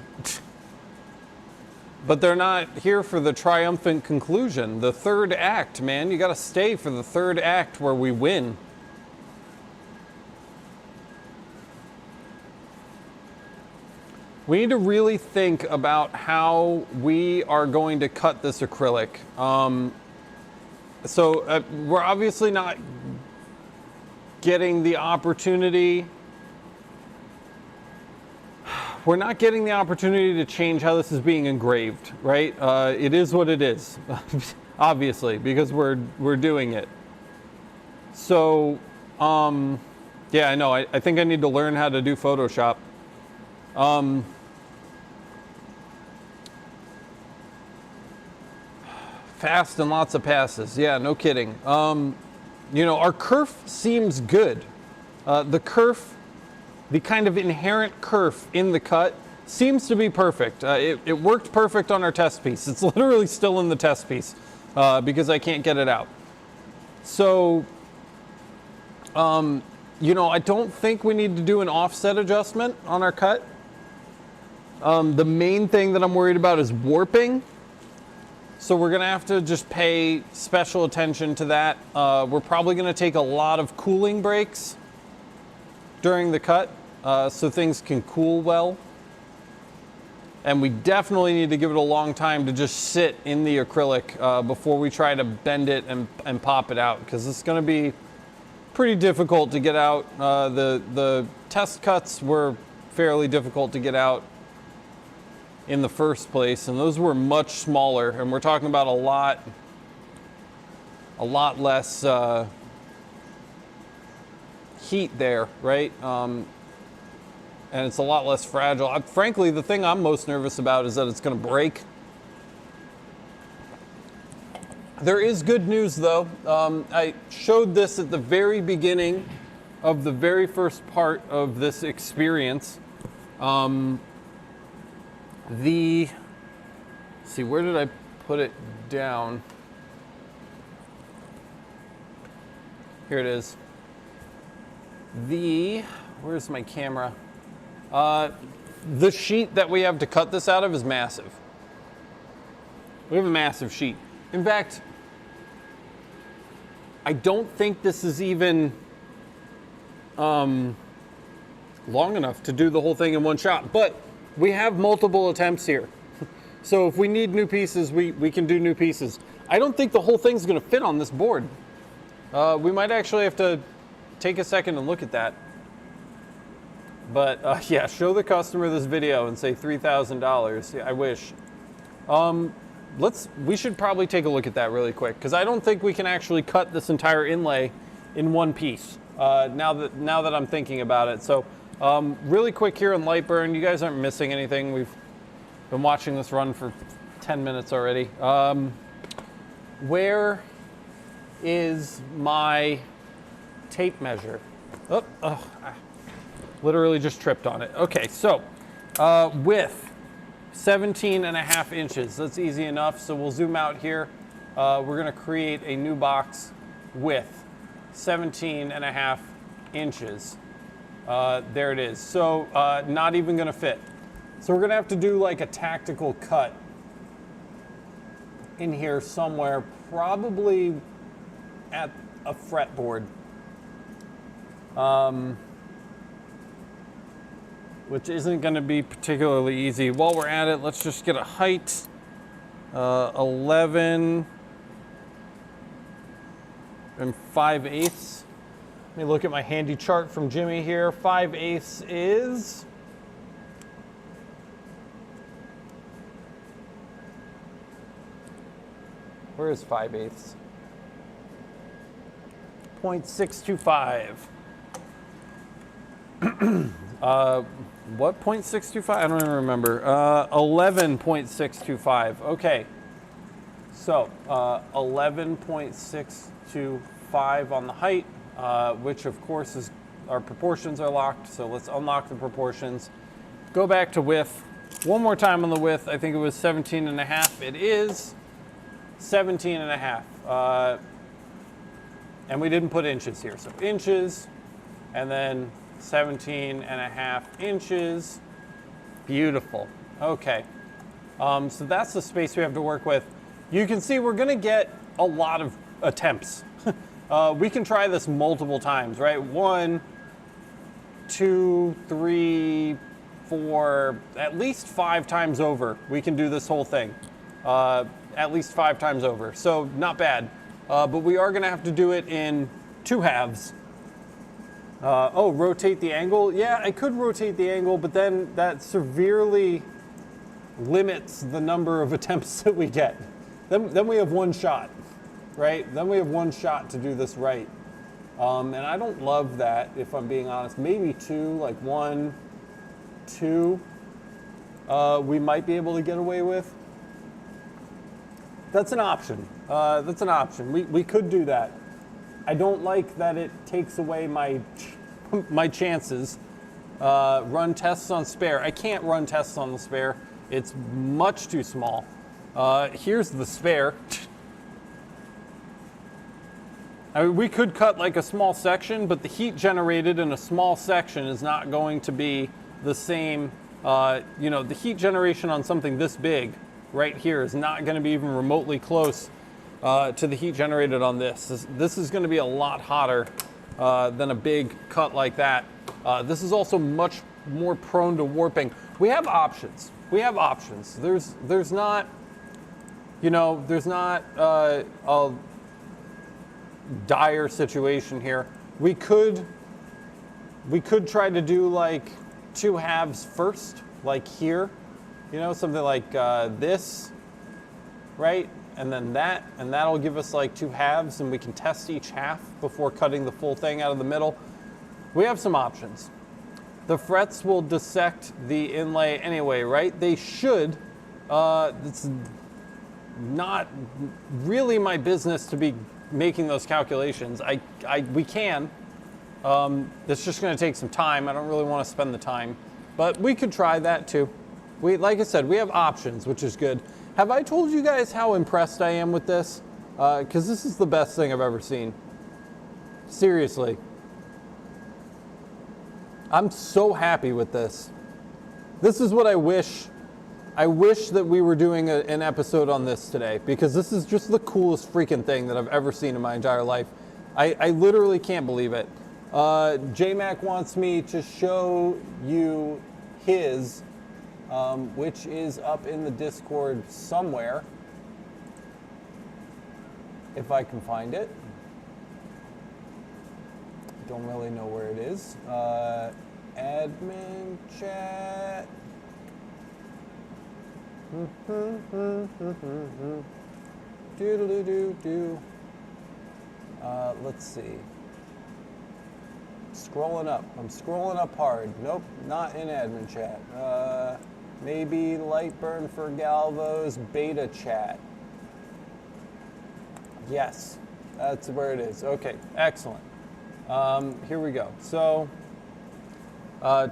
But they're not here for the triumphant conclusion, the third act, man. You gotta stay for the third act where we win. We need to really think about how we are going to cut this acrylic. We're obviously not getting the opportunity. We're not getting the opportunity to change how this is being engraved, right? It is what it is, obviously, because we're doing it. So, yeah, I know. I think I need to learn how to do Photoshop. Fast and lots of passes. Yeah, no kidding. You know, our kerf seems good. The kerf, the kind of inherent kerf in the cut, seems to be perfect. It worked perfect on our test piece. It's literally still in the test piece because I can't get it out. So, you know, I don't think we need to do an offset adjustment on our cut. The main thing that I'm worried about is warping. So we're gonna have to just pay special attention to that. We're probably gonna take a lot of cooling breaks during the cut so things can cool well. And we definitely need to give it a long time to just sit in the acrylic before we try to bend it and pop it out, because it's gonna be pretty difficult to get out. The test cuts were fairly difficult to get out in the first place, and those were much smaller, and we're talking about a lot less heat there, right? And it's a lot less fragile. Frankly, the thing I'm most nervous about is that it's going to break. There is good news, though. I showed this at the very beginning of the very first part of this experience. Let's see, where did I put it down? Here it is. Where's my camera? The sheet that we have to cut this out of is massive. We have a massive sheet. In fact, I don't think this is even long enough to do the whole thing in one shot, but we have multiple attempts here. So if we need new pieces, we can do new pieces. I don't think the whole thing's gonna fit on this board. We might actually have to take a second and look at that. But yeah, show the customer this video and say $3,000. Yeah, I wish. we should probably take a look at that really quick, because I don't think we can actually cut this entire inlay in one piece, now that I'm thinking about it. So really quick here on Lightburn, you guys aren't missing anything. We've been watching this run for 10 minutes already. Where is my tape measure? Oh, I literally just tripped on it. Okay, so width, 17.5 inches. That's easy enough. So we'll zoom out here. We're gonna create a new box with 17.5 inches. There it is. So not even gonna fit. So we're gonna have to do like a tactical cut in here somewhere, probably at a fretboard. Which isn't going to be particularly easy. While we're at it, let's just get a height. 11 5/8. Let me look at my handy chart from Jimmy here. 5/8 is... Where is 5/8? 0.625. What, 0.625? I don't even remember. 11.625. Okay. So 11.625 on the height, which of course is, our proportions are locked. So let's unlock the proportions. Go back to width. One more time on the width. I think it was 17.5. It is 17.5. And we didn't put inches here. So inches, and then 17.5 inches. Beautiful. Okay. So that's the space we have to work with. You can see we're going to get a lot of attempts. We can try this multiple times, right? 1, 2, 3, 4, at least 5 times over. We can do this whole thing. At least 5 times over. So not bad. But we are going to have to do it in 2 halves. Oh, rotate the angle? Yeah, I could rotate the angle, but then that severely limits the number of attempts that we get. Then we have one shot, right? Then we have one shot to do this right. And I don't love that, if I'm being honest. Maybe 2, like 1, 2, we might be able to get away with. That's an option. That's an option. We could do that. I don't like that it takes away my chances. Run tests on spare. I can't run tests on the spare. It's much too small. Here's the spare. I mean, we could cut like a small section, but the heat generated in a small section is not going to be the same. The heat generation on something this big right here is not going to be even remotely close to the heat generated on this. This is going to be a lot hotter than a big cut like that. This is also much more prone to warping. We have options. We have options. There's not, there's not a dire situation here. We could try to do like 2 halves first, like here, something like this, right? And then that, and that'll give us like 2 halves, and we can test each half before cutting the full thing out of the middle. We have some options. The frets will dissect the inlay anyway, right? They should. It's not really my business to be making those calculations. We can. It's just going to take some time. I don't really want to spend the time, but we could try that too. Like I said, we have options, which is good. Have I told you guys how impressed I am with this? Because this is the best thing I've ever seen. Seriously. I'm so happy with this. This is what I wish. I wish that we were doing an episode on this today, because this is just the coolest freaking thing that I've ever seen in my entire life. I literally can't believe it. JMac wants me to show you his, which is up in the Discord somewhere, if I can find it. Don't really know where it is. Admin chat. Let's see. Scrolling up. I'm scrolling up hard. Nope, not in admin chat. Maybe Lightburn for Galvo's beta chat. Yes, that's where it is. Okay, excellent. Here we go. So,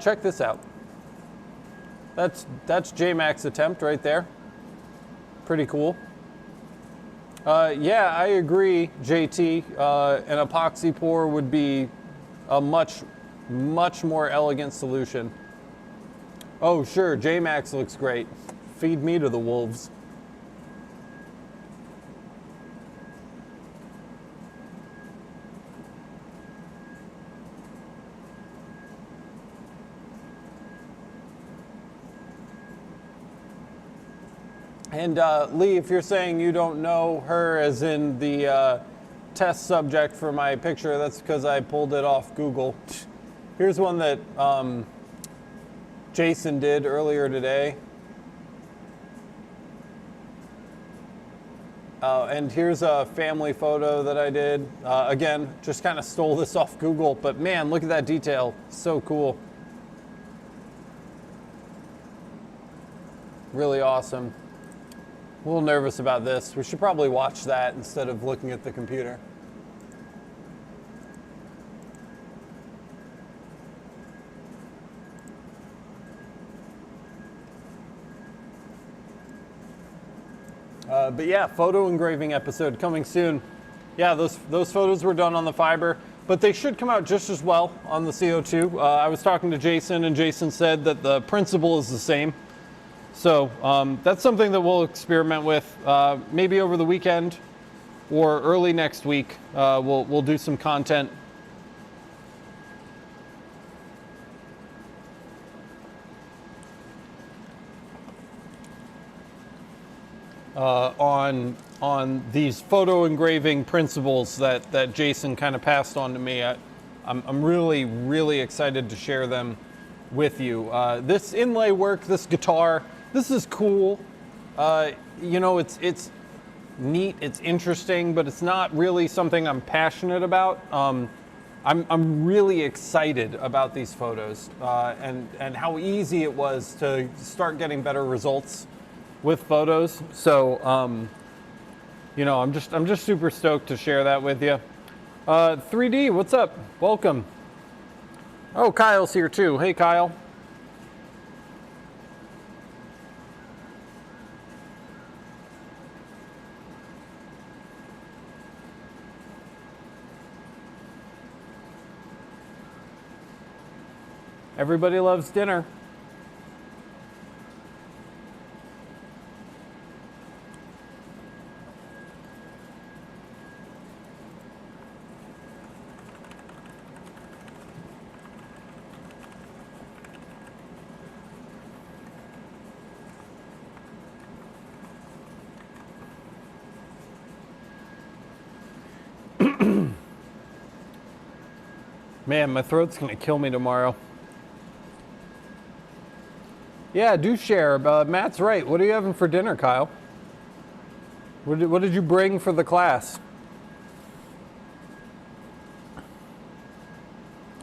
check this out. That's JMac's attempt right there. Pretty cool. Yeah, I agree, JT. An epoxy pour would be a much more elegant solution. Oh, sure, JMac's looks great. Feed me to the wolves. And Lee, if you're saying you don't know her as in the test subject for my picture, that's because I pulled it off Google. Here's one that Jason did earlier today. And here's a family photo that I did. Again, just kind of stole this off Google, but man, look at that detail. So cool. Really awesome. A little nervous about this. We should probably watch that instead of looking at the computer. But yeah, photo engraving episode coming soon. Yeah, those photos were done on the fiber, but they should come out just as well on the CO2. I was talking to Jason, and Jason said that the principle is the same. So that's something that we'll experiment with maybe over the weekend or early next week. We'll do some content. On these photo engraving principles that Jason kind of passed on to me. I'm really excited to share them with you. This inlay work, this guitar, this is cool. You know, it's neat, it's interesting, but it's not really something I'm passionate about. I'm really excited about these photos and how easy it was to start getting better results with photos. So, you know, I'm just super stoked to share that with you. 3D, what's up? Welcome. Oh, Kyle's here too. Hey, Kyle. Everybody loves dinner. Man, my throat's gonna kill me tomorrow. Yeah, do share. Matt's right. What are you having for dinner, Kyle? What did you bring for the class?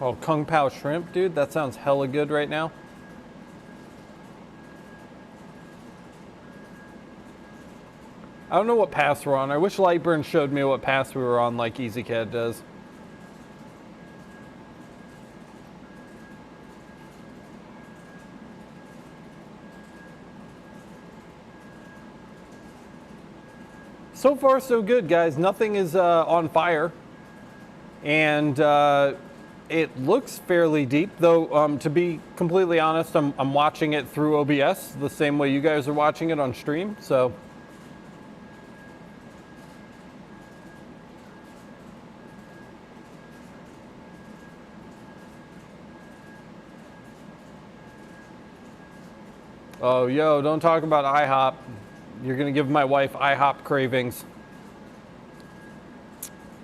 Oh, Kung Pao shrimp, dude. That sounds hella good right now. I don't know what pass we're on. I wish Lightburn showed me what pass we were on like EasyCAD does. So far, so good, guys. Nothing is on fire. And it looks fairly deep, though, to be completely honest, I'm watching it through OBS the same way you guys are watching it on stream, so. Oh, yo, don't talk about IHOP. You're gonna give my wife IHOP cravings.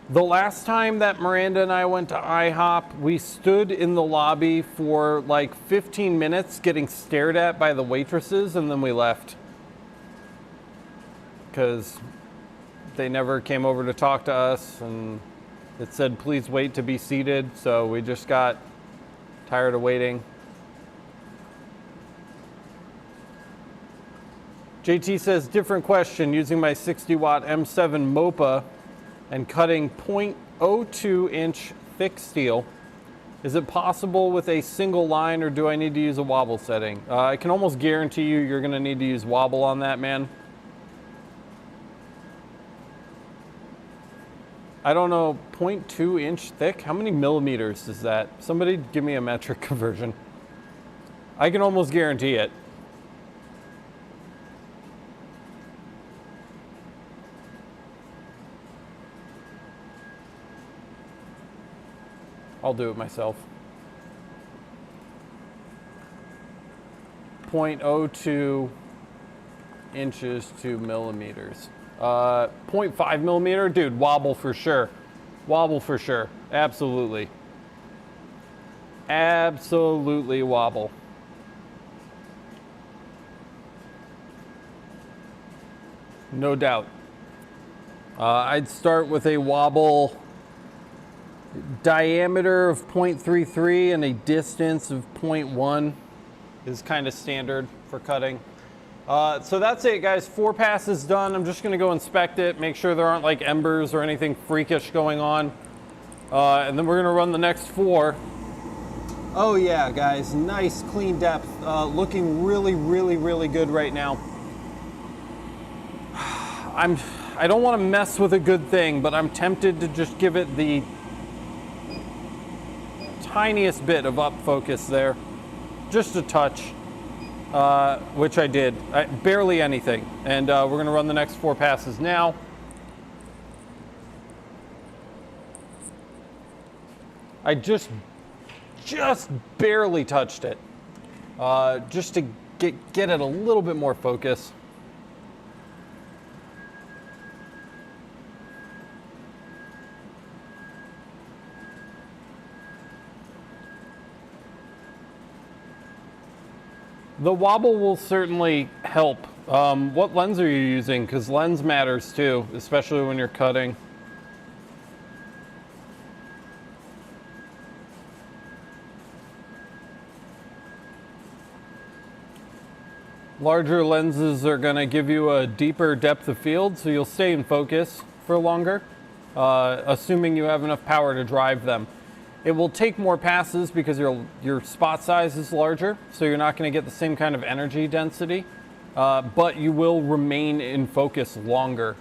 The last time that Miranda and I went to IHOP, we stood in the lobby for like 15 minutes getting stared at by the waitresses, and then we left. because they never came over to talk to us, and it said please wait to be seated, so we just got tired of waiting. JT says, different question, using my 60 watt M7 MOPA and cutting 0.02 inch thick steel. Is it possible with a single line, or do I need to use a wobble setting? I can almost guarantee you're gonna need to use wobble on that, man. I don't know, 0.2 inch thick? How many millimeters is that? Somebody give me a metric conversion. I can almost guarantee it. I'll do it myself. 0.02 inches to millimeters. 0.5 millimeter, dude, wobble for sure. Wobble for sure, absolutely. Absolutely wobble. No doubt. I'd start with a wobble diameter of 0.33 and a distance of 0.1 is kind of standard for cutting. So that's it, guys. 4 passes done. I'm just going to go inspect it, make sure there aren't like embers or anything freakish going on. And then we're going to run the next 4. Oh yeah, guys, nice clean depth. Looking really, really, really good right now. I don't want to mess with a good thing, but I'm tempted to just give it the tiniest bit of up focus there. Just a touch. Which I did, barely anything. And we're gonna run the next 4 passes now. I just barely touched it, just to get it a little bit more focus. The wobble will certainly help. What lens are you using? Because lens matters too, especially when you're cutting. Larger lenses are going to give you a deeper depth of field, so you'll stay in focus for longer, assuming you have enough power to drive them. It will take more passes because your spot size is larger, so you're not going to get the same kind of energy density, but you will remain in focus longer,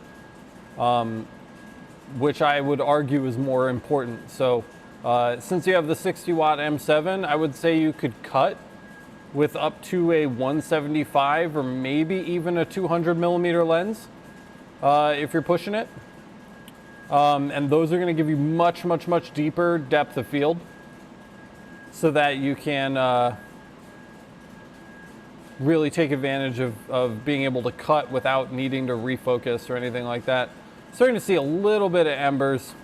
which I would argue is more important. So since you have the 60 watt M7, I would say you could cut with up to a 175 or maybe even a 200 millimeter lens if you're pushing it. And those are going to give you much, much, much deeper depth of field so that you can really take advantage of being able to cut without needing to refocus or anything like that. Starting to see a little bit of embers,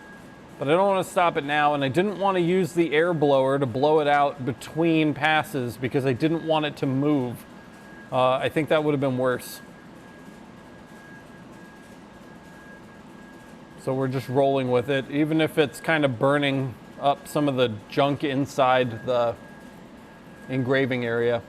but I don't want to stop it now, and I didn't want to use the air blower to blow it out between passes because I didn't want it to move. I think that would have been worse. So we're just rolling with it, even if it's kind of burning up some of the junk inside the engraving area.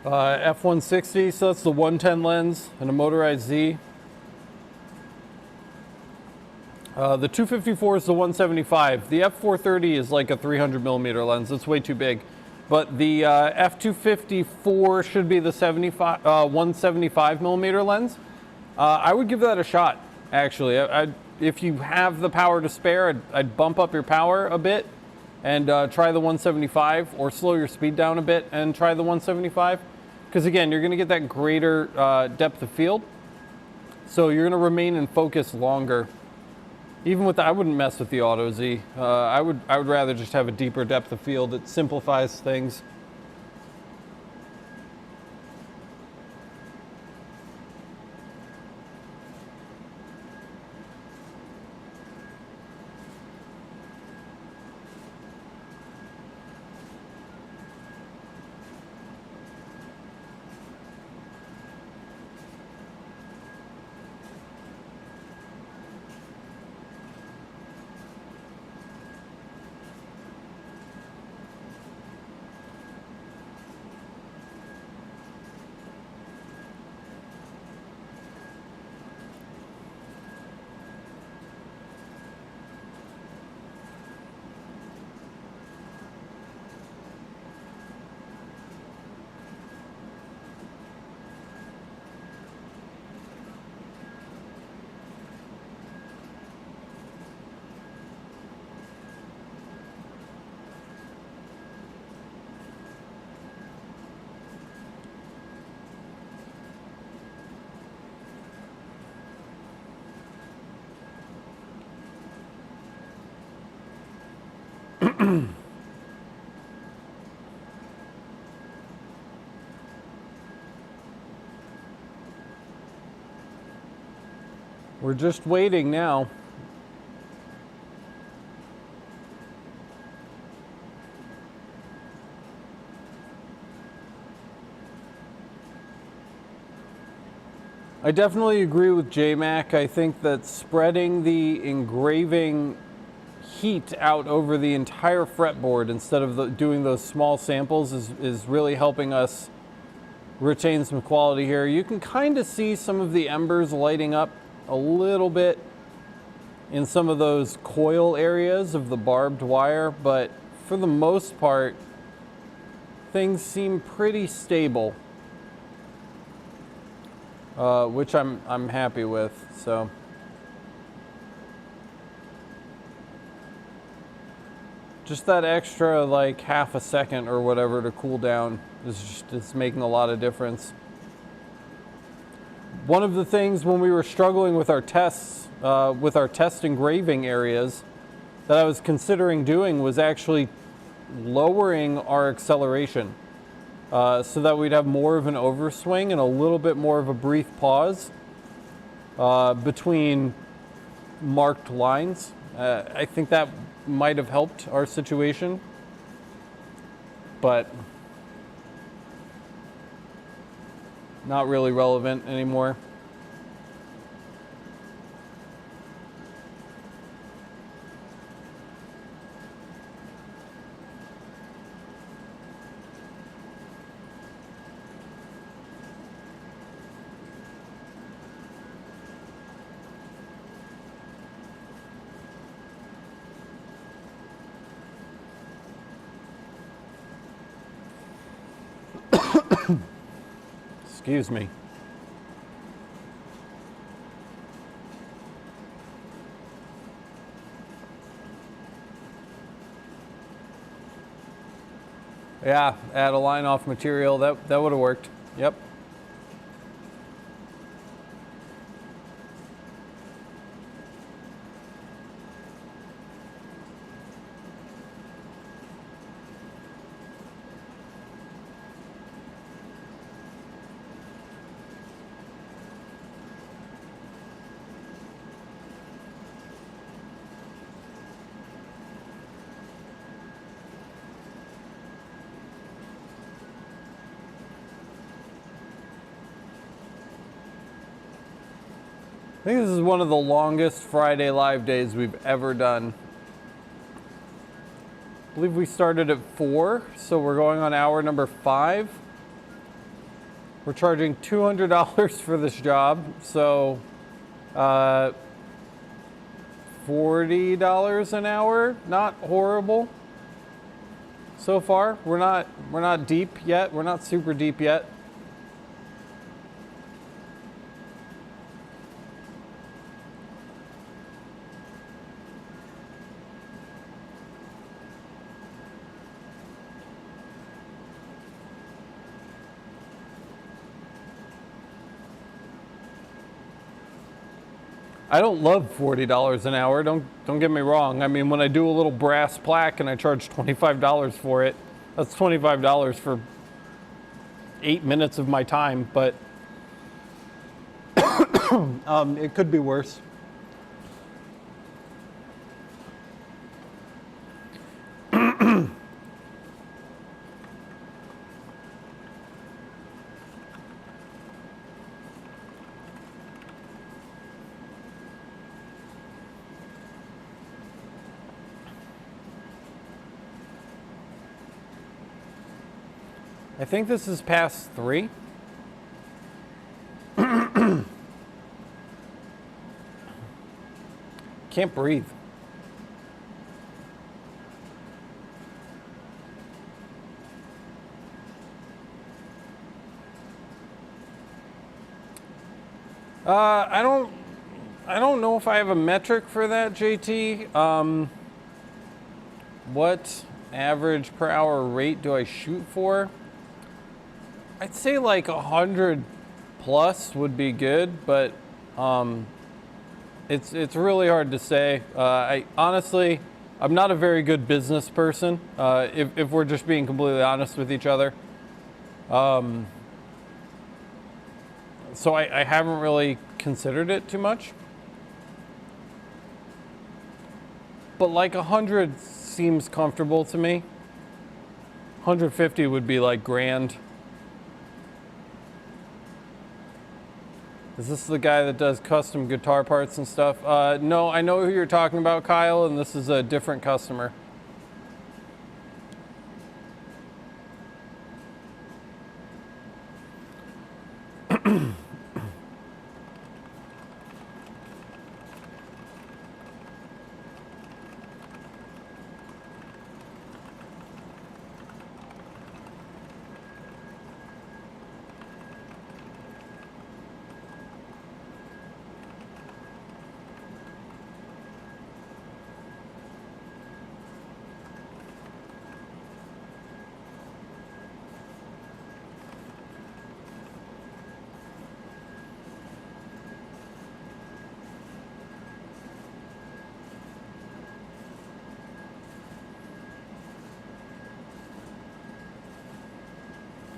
F160, so that's the 110 lens and a motorized Z. The 254 is the 175. The F430 is like a 300 millimeter lens. It's way too big. But the F254 should be the 175 millimeter lens. I would give that a shot, actually. If you have the power to spare, I'd bump up your power a bit and try the 175, or slow your speed down a bit and try the 175. Because again, you're going to get that greater depth of field. So you're going to remain in focus longer. Even with I wouldn't mess with the Auto Z. I would rather just have a deeper depth of field. It simplifies things. We're just waiting now. I definitely agree with JMac. I think that spreading the engraving heat out over the entire fretboard instead of doing those small samples is really helping us retain some quality here. You can kind of see some of the embers lighting up a little bit in some of those coil areas of the barbed wire, but for the most part, things seem pretty stable, which I'm happy with. So just that extra like half a second or whatever to cool down is making a lot of difference. One of the things when we were struggling with our tests, with our test engraving areas, that I was considering doing was actually lowering our acceleration so that we'd have more of an overswing and a little bit more of a brief pause between marked lines. I think that might have helped our situation, but not really relevant anymore. Excuse me. Yeah, add a line off material. That would have worked. Yep. I think this is one of the longest Friday live days we've ever done. I believe we started at 4, so we're going on hour number 5. We're charging $200 for this job, so $40 an hour. Not horrible so far. We're not deep yet. We're not super deep yet. I don't love $40 an hour. Don't get me wrong. I mean, when I do a little brass plaque and I charge $25 for it, that's $25 for 8 minutes of my time. But it could be worse. I think this is pass 3. Can't breathe. I don't know if I have a metric for that, JT. What average per hour rate do I shoot for? I'd say like 100 plus would be good, but it's really hard to say. I honestly, I'm not a very good business person. If we're just being completely honest with each other, so I haven't really considered it too much. But like 100 seems comfortable to me. 150 would be like grand. Is this the guy that does custom guitar parts and stuff? No, I know who you're talking about, Kyle, and this is a different customer.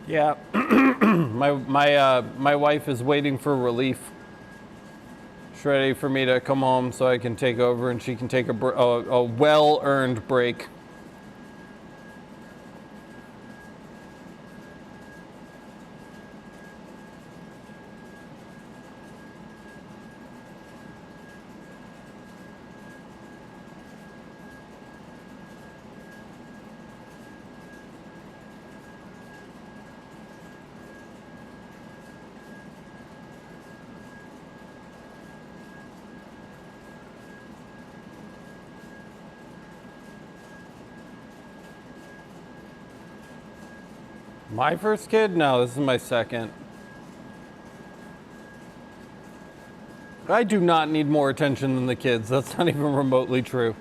Yeah, my wife is waiting for relief. She's ready for me to come home so I can take over and she can take a well-earned break. My first kid? No, this is my second. I do not need more attention than the kids. That's not even remotely true.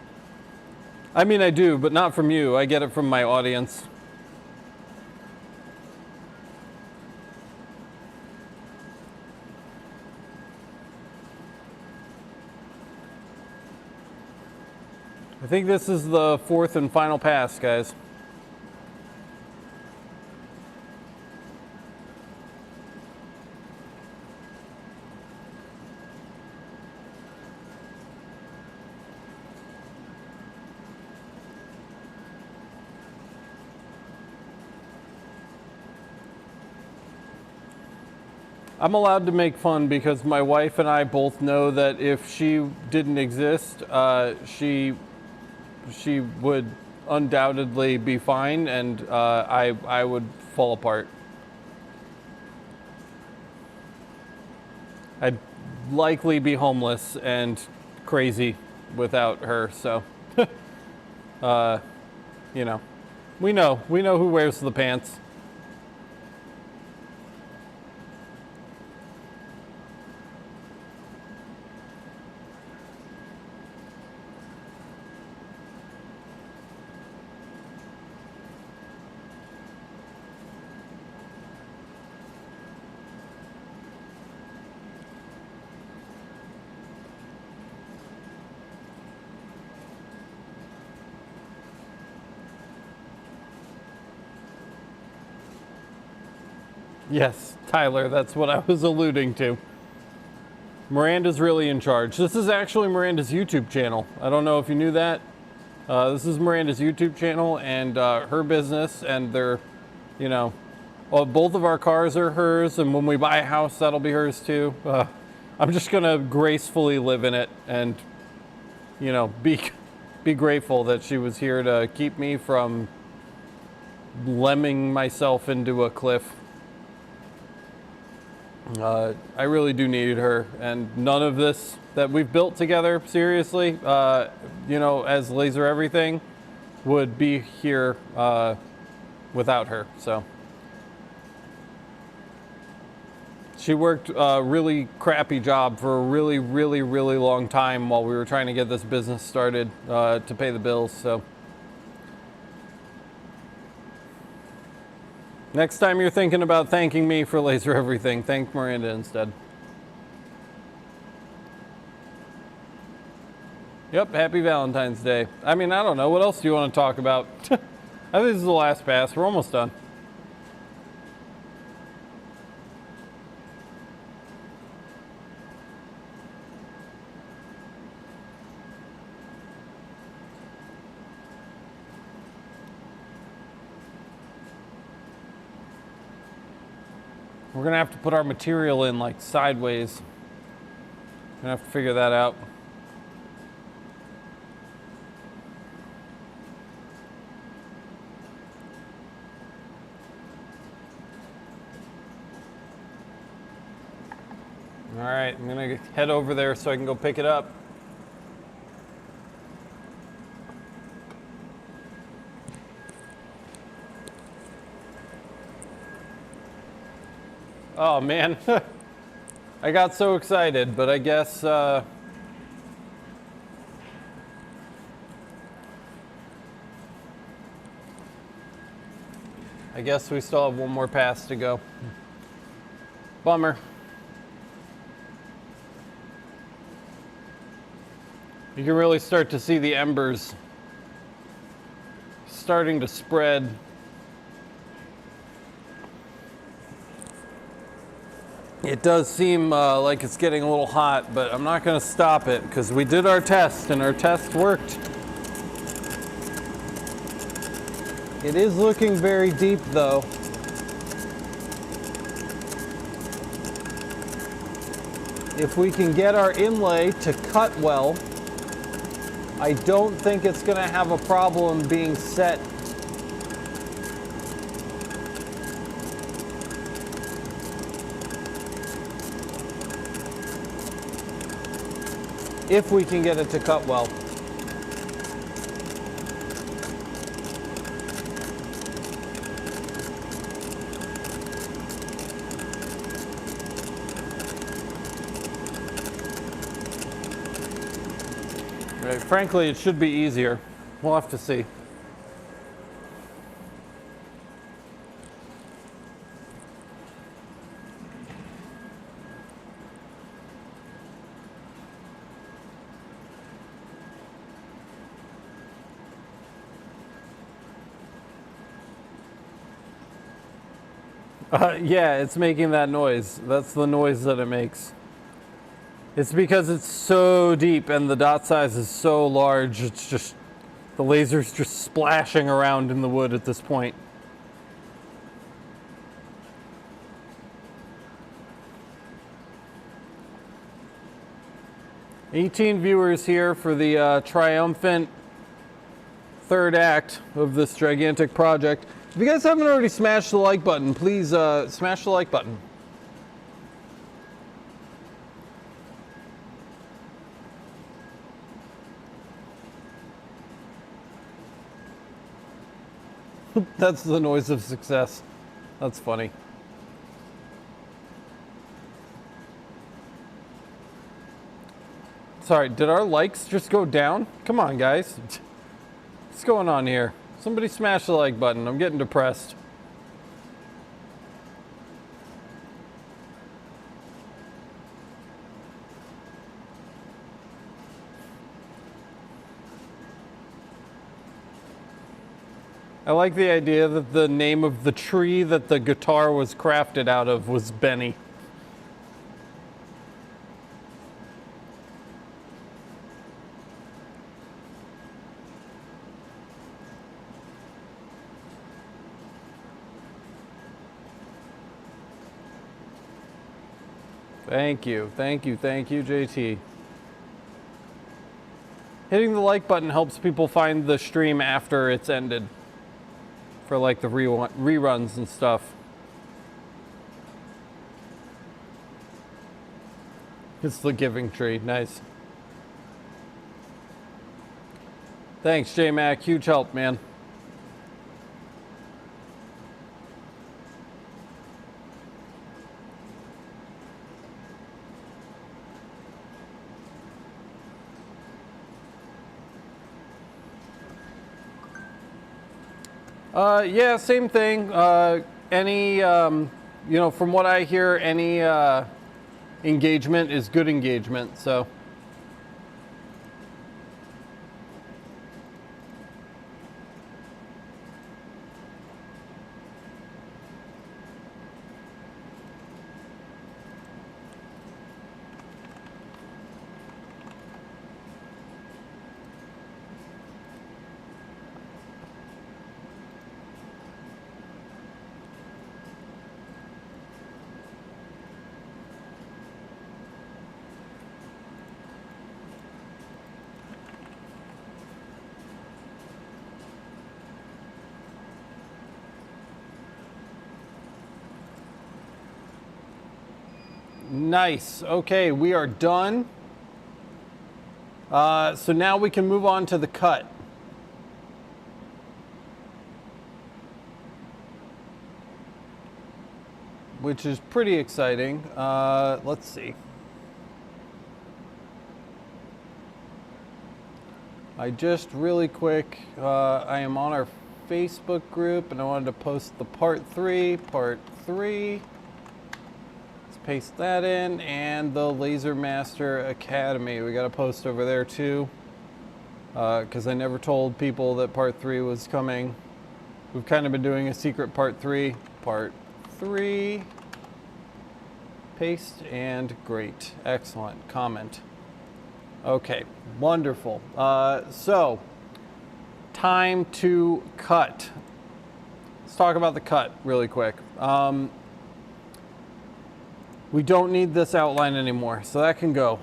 I mean, I do, but not from you. I get it from my audience. I think this is the fourth and final pass, guys. I'm allowed to make fun because my wife and I both know that if she didn't exist, she would undoubtedly be fine, and I would fall apart. I'd likely be homeless and crazy without her. So, you know, we know who wears the pants. Yes, Tyler, that's what I was alluding to. Miranda's really in charge. This is actually Miranda's YouTube channel. I don't know if you knew that. This is Miranda's YouTube channel and her business, and they're, you know, well, both of our cars are hers, and when we buy a house, that'll be hers too. I'm just gonna gracefully live in it and, you know, be grateful that she was here to keep me from lemming myself into a cliff. I really do need her, and none of this that we've built together, seriously, you know, as Laser Everything, would be here without her. So she worked a really crappy job for a really long time while we were trying to get this business started to pay the bills. So next time you're thinking about thanking me for Laser Everything, thank Miranda instead. Yep, happy Valentine's Day. I mean, I don't know. What else do you want to talk about? I think this is the last pass. We're almost done. We're gonna have to put our material in like sideways. Gonna have to figure that out. All right, I'm gonna head over there so I can go pick it up. Oh man, I got so excited, but I guess I guess we still have one more pass to go. Bummer. You can really start to see the embers starting to spread. It does seem like it's getting a little hot, but I'm not going to stop it because we did our test and our test worked. It is looking very deep though. If we can get our inlay to cut well, I don't think it's going to have a problem being set. If we can get it to cut well. Right, frankly, it should be easier. We'll have to see. Yeah, it's making that noise. That's the noise that it makes. It's because it's so deep and the dot size is so large, it's just, the laser's just splashing around in the wood at this point. $18 viewers here for the triumphant third act of this gigantic project. If you guys haven't already smashed the like button, please smash the like button. That's the noise of success. That's funny. Sorry, did our likes just go down? Come on, guys. What's going on here? Somebody smash the like button. I'm getting depressed. I like the idea that the name of the tree that the guitar was crafted out of was Benny. Thank you, thank you, thank you, JT. Hitting the like button helps people find the stream after it's ended for like the reruns and stuff. It's the giving tree, nice. Thanks, J-Mac, huge help, man. Yeah, same thing. Any, you know, from what I hear, any engagement is good engagement, so. Nice. Okay, we are done. So now we can move on to the cut. Which is pretty exciting. Let's see. I just really quick, I am on our Facebook group and I wanted to post the part 3. Paste that in, and the Laser Master Academy. We got a post over there too, because I never told people that part 3 was coming. We've kind of been doing a secret part 3. Part 3. Paste, and great. Excellent. Comment. Okay, wonderful. So, time to cut. Let's talk about the cut really quick. We don't need this outline anymore, so that can go.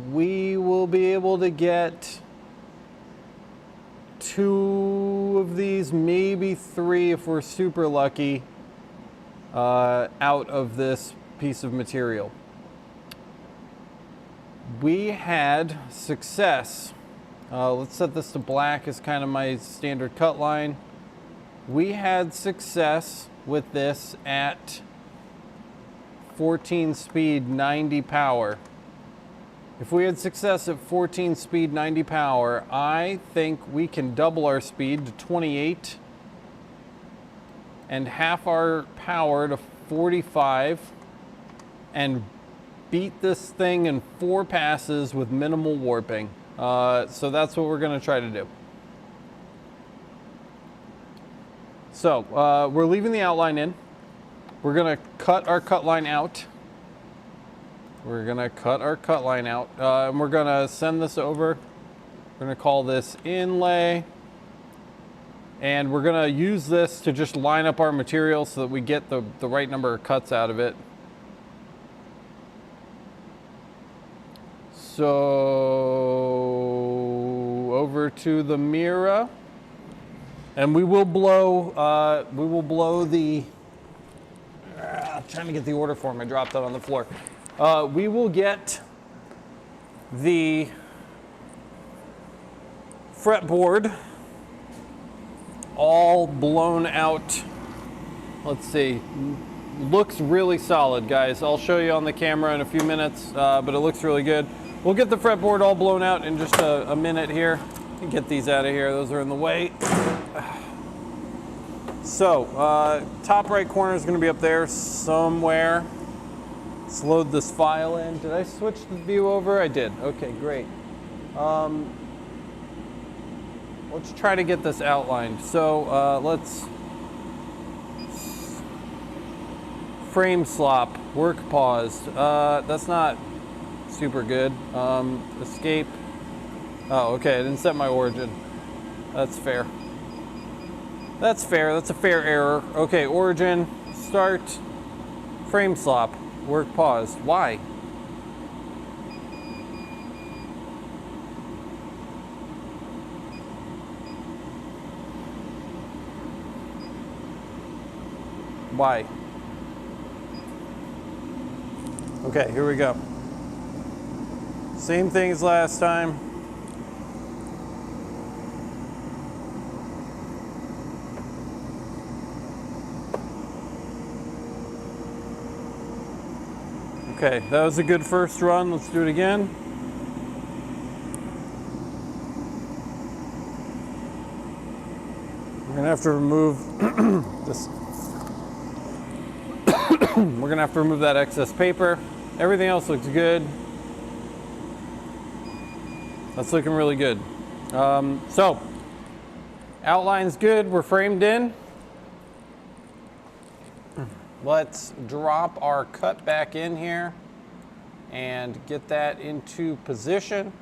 We will be able to get 2 of these, maybe 3 if we're super lucky, out of this piece of material. We had success. Let's set this to black as kind of my standard cut line. We had success with this at 14 speed, 90 power. If we had success at 14 speed, 90 power, I think we can double our speed to 28 and half our power to 45 and beat this thing in 4 passes with minimal warping. So that's what we're going to try to do. So we're leaving the outline in. We're going to cut our cut line out. And we're going to send this over. We're going to call this inlay. And we're going to use this to just line up our material so that we get the right number of cuts out of it. So over to the mirror. And we will blow the, trying to get the order form, I dropped that on the floor. We will get the fretboard all blown out. Let's see, looks really solid, guys. I'll show you on the camera in a few minutes, but it looks really good. We'll get the fretboard all blown out in just a minute here. Get these out of here, those are in the way. So, top right corner is going to be up there somewhere. Let's load this file in. Did I switch the view over? I did. Okay, great. What let's try to get this outlined. So let's frame slop, work paused. That's not super good. Escape. Oh, okay, I didn't set my origin. That's fair. That's fair, that's a fair error. Okay, origin, start, frame slop, work paused. Why? Why? Okay, here we go. Same thing as last time. Okay, that was a good first run. Let's do it again. We're gonna have to remove this. We're gonna have to remove that excess paper. Everything else looks good. That's looking really good. So, outline's good. We're framed in. Let's drop our cut back in here and get that into position.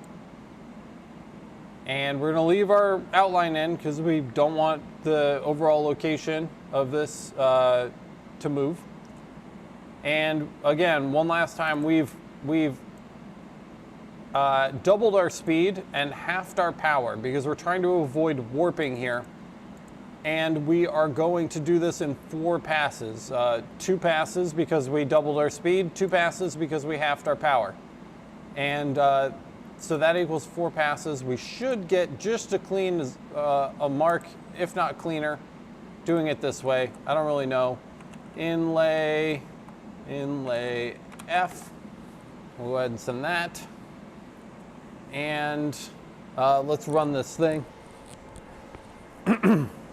And we're gonna leave our outline in because we don't want the overall location of this to move. And again, one last time, we've doubled our speed and halved our power because we're trying to avoid warping here. And we are going to do this in 4 passes. 2 passes because we doubled our speed, 2 passes because we halved our power. And so that equals 4 passes. We should get just a clean a mark, if not cleaner, doing it this way. I don't really know. Inlay F. We'll go ahead and send that. And let's run this thing.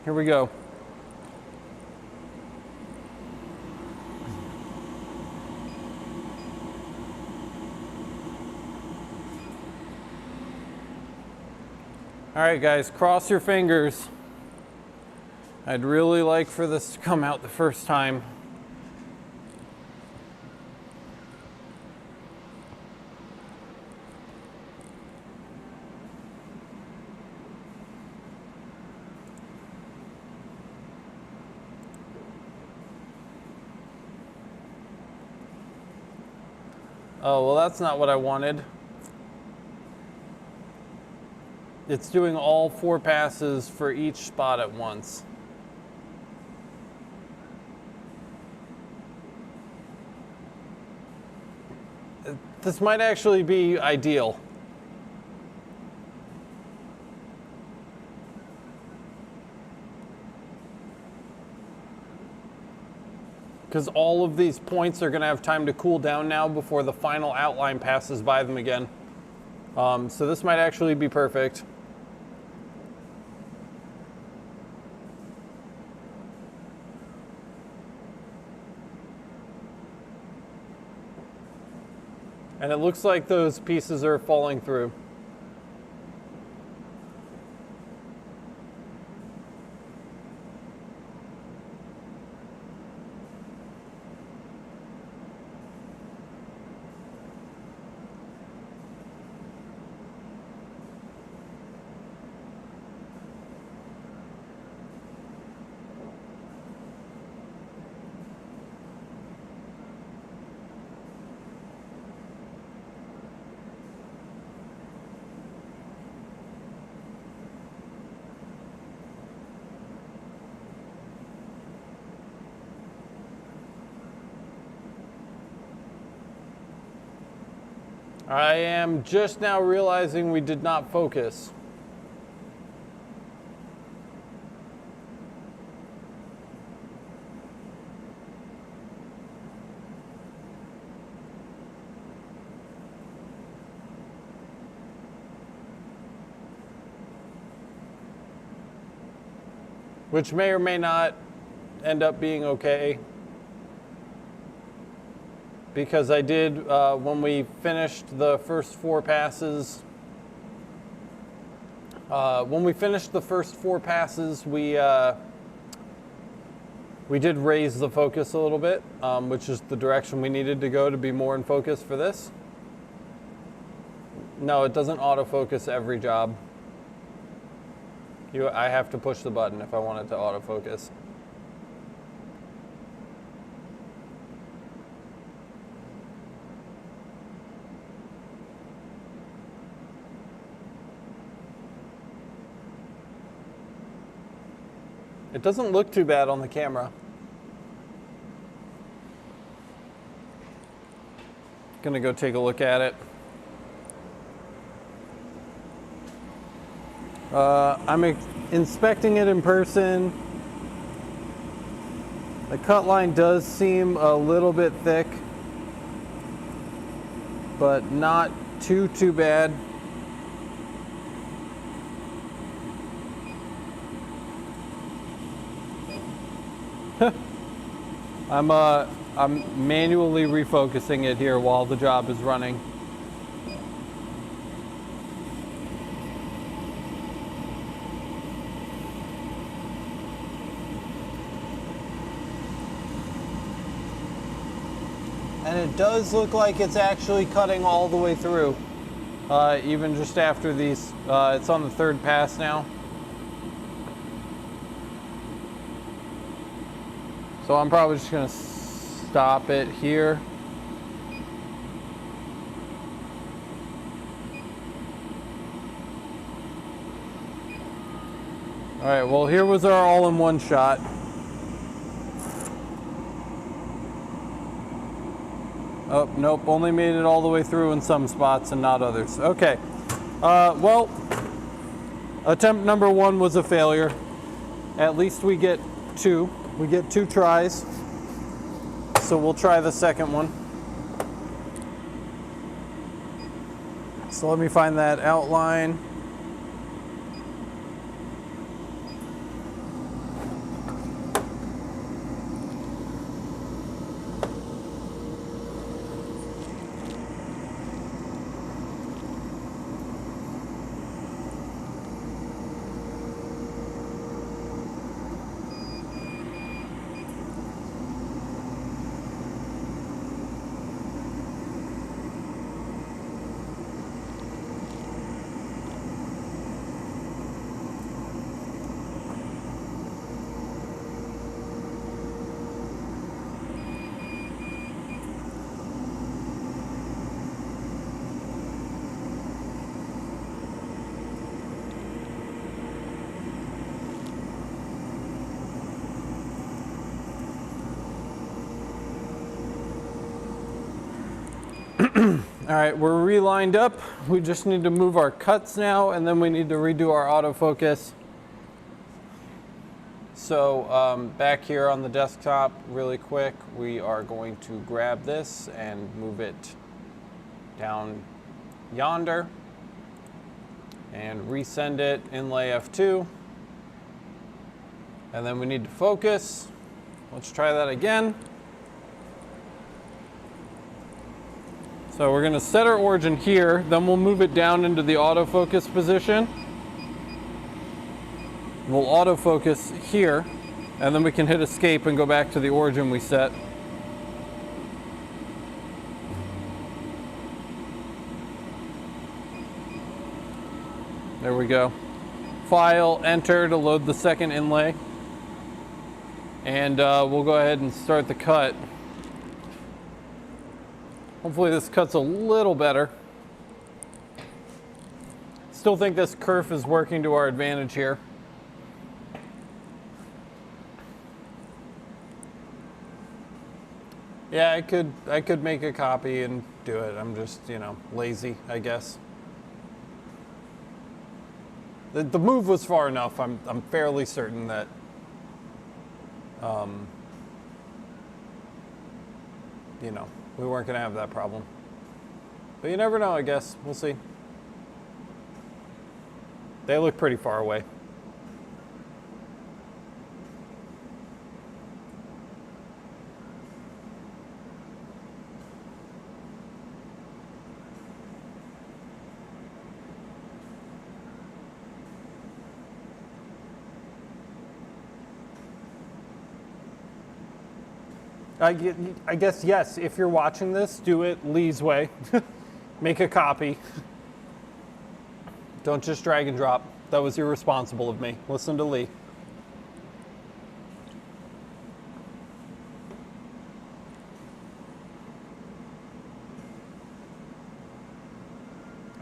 Here we go. All right, guys, cross your fingers. I'd really like for this to come out the first time. Oh, well, that's not what I wanted. It's doing all 4 passes for each spot at once. This might actually be ideal. Because all of these points are going to have time to cool down now before the final outline passes by them again. So this might actually be perfect. And it looks like those pieces are falling through. I am just now realizing we did not focus. Which may or may not end up being okay. Because I did, when we finished the first 4 passes, When we finished the first 4 passes, we did raise the focus a little bit, which is the direction we needed to go to be more in focus for this. No, it doesn't autofocus every job. I have to push the button if I want it to autofocus. It doesn't look too bad on the camera. Gonna go take a look at it. I'm inspecting it in person. The cut line does seem a little bit thick, but not too bad. I'm manually refocusing it here while the job is running. And it does look like it's actually cutting all the way through, even just after these. It's on the 3rd pass now. So I'm probably just gonna stop it here. All right, well, here was our all-in-one shot. Oh, nope, only made it all the way through in some spots and not others. Okay, well, attempt number 1 was a failure. At least we get 2. We get 2 tries. So we'll try the second one. So let me find that outline. All right, we're relined up. We just need to move our cuts now, and then we need to redo our autofocus. So back here on the desktop, really quick, we are going to grab this and move it down yonder and resend it, inlay F2. And then we need to focus. Let's try that again. So we're going to set our origin here, then we'll move it down into the autofocus position. We'll autofocus here, and then we can hit escape and go back to the origin we set. There we go. File, enter to load the second inlay. And we'll go ahead and start the cut. Hopefully this cut's a little better. Still think this kerf is working to our advantage here. Yeah, I could make a copy and do it. I'm just, you know, lazy, I guess. The move was far enough. I'm fairly certain that you know, we weren't going to have that problem. But you never know, I guess. We'll see. They look pretty far away. I guess, yes, if you're watching this, do it Lee's way. Make a copy. Don't just drag and drop. That was irresponsible of me. Listen to Lee.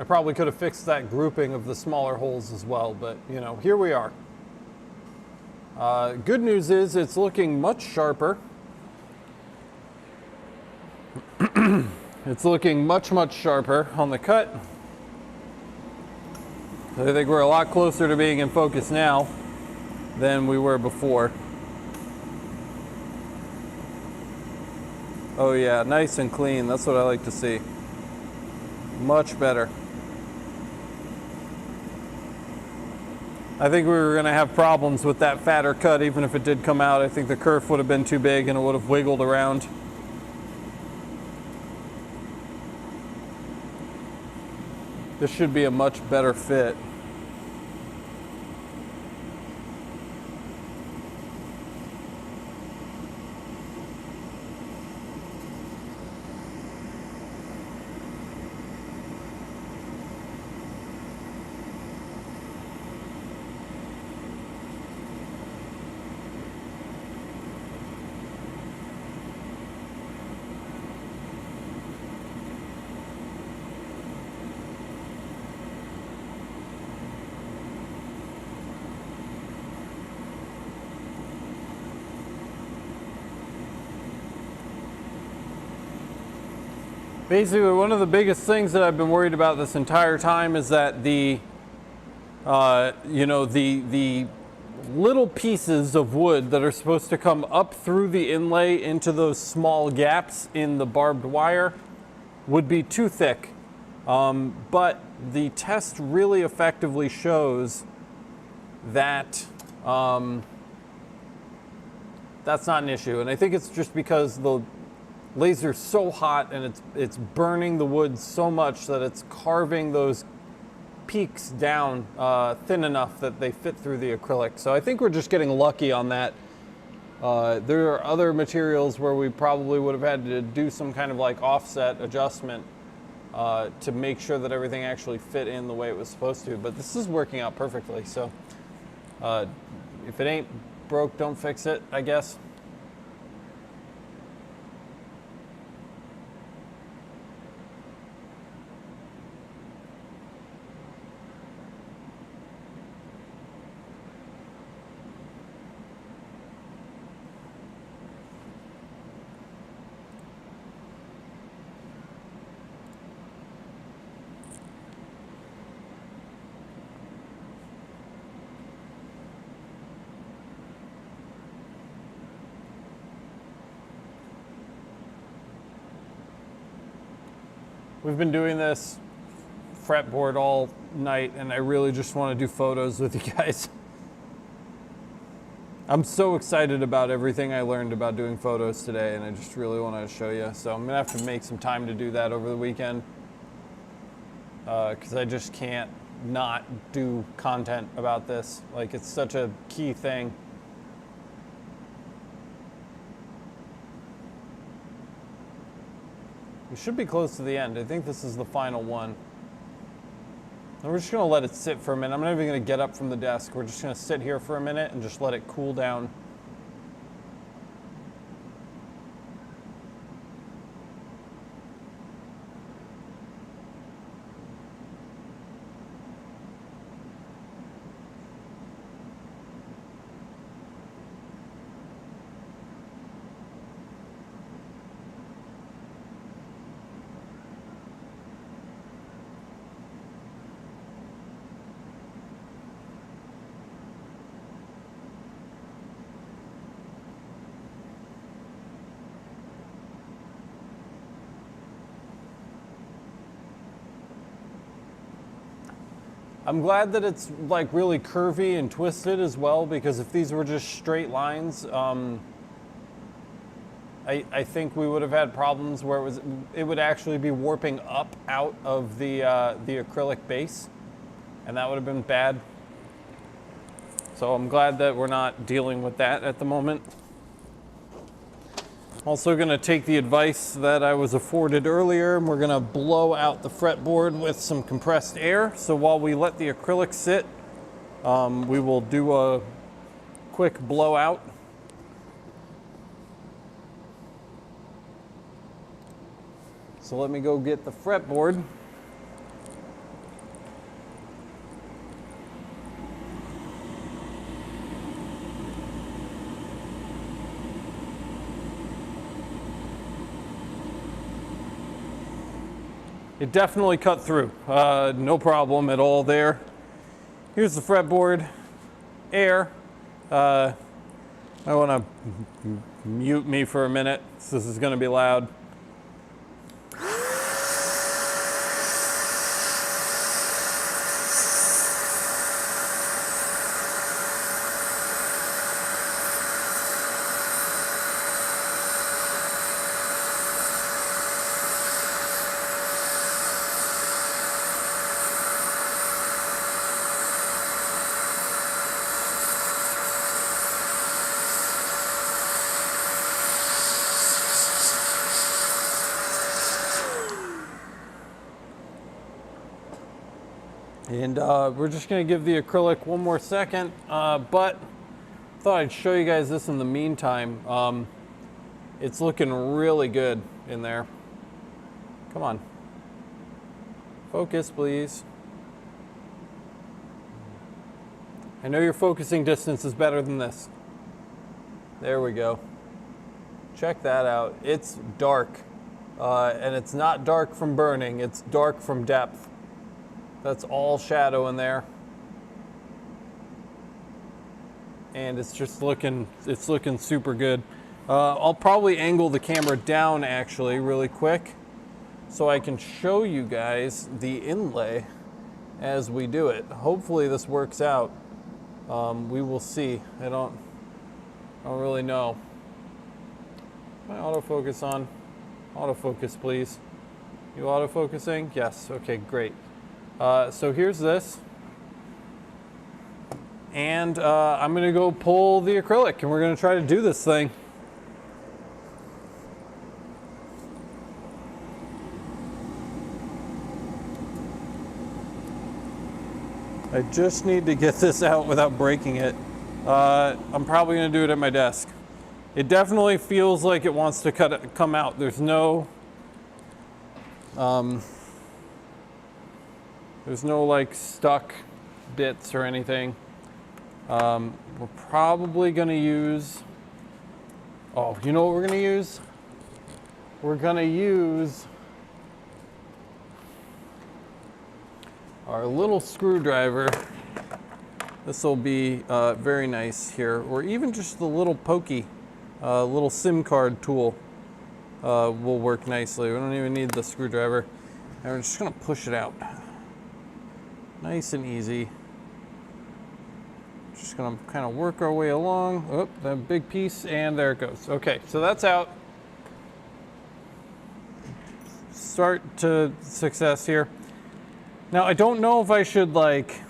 I probably could have fixed that grouping of the smaller holes as well, but you know, here we are. Good news is it's looking much sharper. It's looking much, much sharper on the cut. I think we're a lot closer to being in focus now than we were before. Oh yeah, nice and clean. That's what I like to see. Much better. I think we were going to have problems with that fatter cut even if it did come out. I think the kerf would have been too big and it would have wiggled around. This should be a much better fit. Basically, one of the biggest things that I've been worried about this entire time is that the little pieces of wood that are supposed to come up through the inlay into those small gaps in the barbed wire would be too thick. But the test really effectively shows that that's not an issue. And I think it's just because the laser's so hot and it's burning the wood so much that it's carving those peaks down thin enough that they fit through the acrylic. So I think we're just getting lucky on that. There are other materials where we probably would have had to do some kind of like offset adjustment to make sure that everything actually fit in the way it was supposed to, but this is working out perfectly. So if it ain't broke, don't fix it, I guess. We've been doing this fretboard all night, and I really just want to do photos with you guys. I'm so excited about everything I learned about doing photos today, and I just really want to show you. So I'm going to have to make some time to do that over the weekend because I just can't not do content about this. Like, it's such a key thing. We should be close to the end. I think this is the final one. And we're just gonna let it sit for a minute. I'm not even gonna get up from the desk. We're just gonna sit here for a minute and just let it cool down. I'm glad that it's like really curvy and twisted as well, because if these were just straight lines, I think we would have had problems where it would actually be warping up out of the acrylic base, and that would have been bad. So I'm glad that we're not dealing with that at the moment. Also going to take the advice that I was afforded earlier, and we're going to blow out the fretboard with some compressed air. So while we let the acrylic sit, we will do a quick blowout. So let me go get the fretboard. It definitely cut through, no problem at all there. Here's the fretboard, air. I want to mute me for a minute, so this is going to be loud. And we're just going to give the acrylic one more second, but I thought I'd show you guys this in the meantime. It's looking really good in there. Come on. Focus, please. I know your focusing distance is better than this. There we go. Check that out. It's dark, and it's not dark from burning, it's dark from depth. That's all shadow in there. And it's looking super good. I'll probably angle the camera down actually really quick so I can show you guys the inlay as we do it. Hopefully this works out. We will see. I don't really know. My autofocus on. Autofocus, please. You autofocusing? Yes. Okay, great. So here's this, and I'm going to go pull the acrylic, and we're going to try to do this thing. I just need to get this out without breaking it. I'm probably going to do it at my desk. It definitely feels like it wants to come out. There's no like stuck bits or anything. We're probably gonna use, oh, you know what we're gonna use? We're gonna use our little screwdriver. This will be very nice here, or even just the little pokey, little SIM card tool will work nicely. We don't even need the screwdriver. And we're just gonna push it out. Nice and easy. Just gonna kind of work our way along. Oh, that big piece, and there it goes. Okay, so that's out. Start to success here. Now I don't know if I should like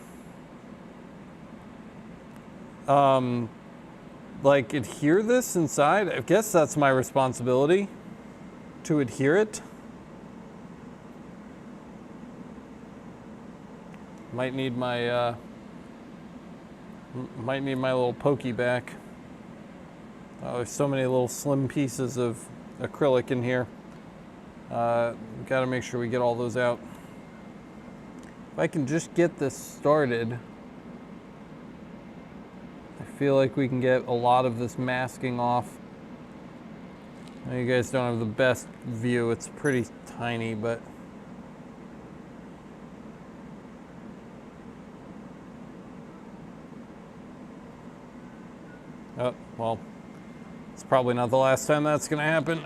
adhere this inside. I guess that's my responsibility to adhere it. Might need my little pokey back. Oh, there's so many little slim pieces of acrylic in here. Got to make sure we get all those out. If I can just get this started, I feel like we can get a lot of this masking off. I know you guys don't have the best view. It's pretty tiny, but oh, well, it's probably not the last time that's going to happen.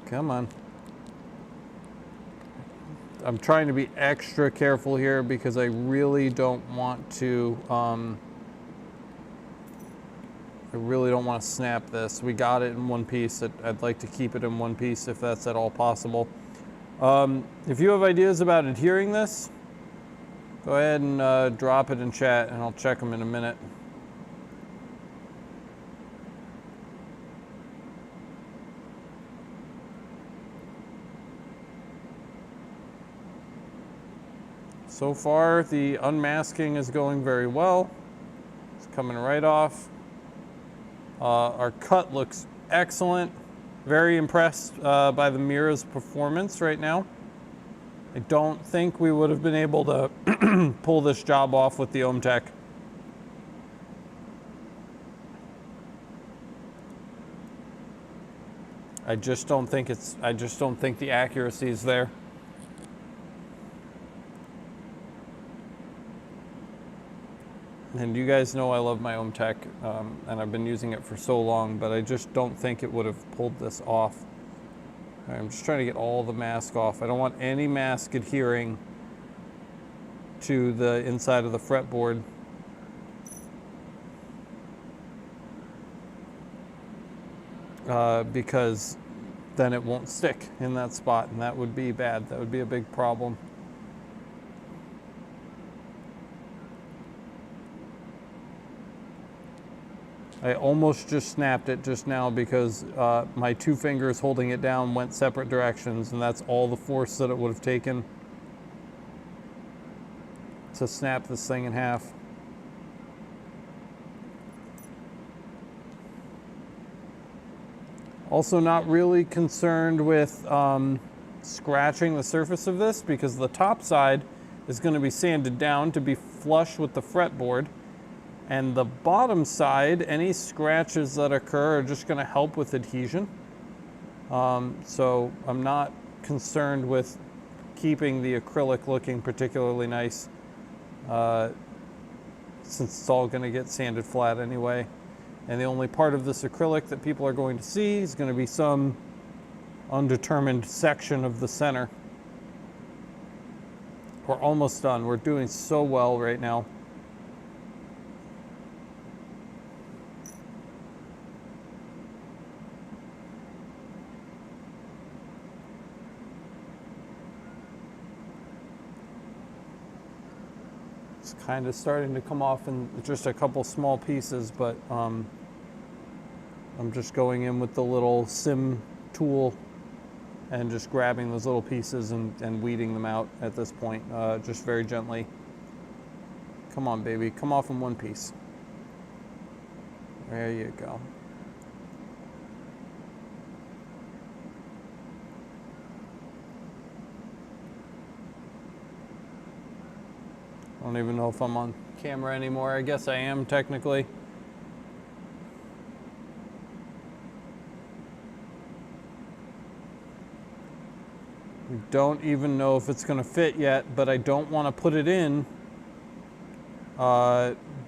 Come on. I'm trying to be extra careful here because I really don't want to, snap this. We got it in one piece. I'd like to keep it in one piece if that's at all possible. If you have ideas about adhering this, Go ahead and drop it in chat, and I'll check them in a minute. So far, the unmasking is going very well. It's coming right off. Our cut looks excellent. Very impressed by the Mira's performance right now. I don't think we would have been able to pull this job off with the OhmTech. I just don't think the accuracy is there. And you guys know I love my OhmTech, and I've been using it for so long, but I just don't think it would have pulled this off. I'm just trying to get all the mask off. I don't want any mask adhering to the inside of the fretboard. Because then it won't stick in that spot, and that would be bad. That would be a big problem. I almost just snapped it just now because my two fingers holding it down went separate directions, and that's all the force that it would have taken to snap this thing in half. Also not really concerned with scratching the surface of this because the top side is going to be sanded down to be flush with the fretboard. And the bottom side, any scratches that occur are just going to help with adhesion. So I'm not concerned with keeping the acrylic looking particularly nice since it's all going to get sanded flat anyway. And the only part of this acrylic that people are going to see is going to be some undetermined section of the center. We're almost done. We're doing so well right now. Kind of starting to come off in just a couple small pieces, but I'm just going in with the little sim tool and just grabbing those little pieces and weeding them out at this point, just very gently. Come on, baby, come off in one piece. There you go. I don't even know if I'm on camera anymore. I guess I am technically. We don't even know if it's going to fit yet, but I don't want to put it in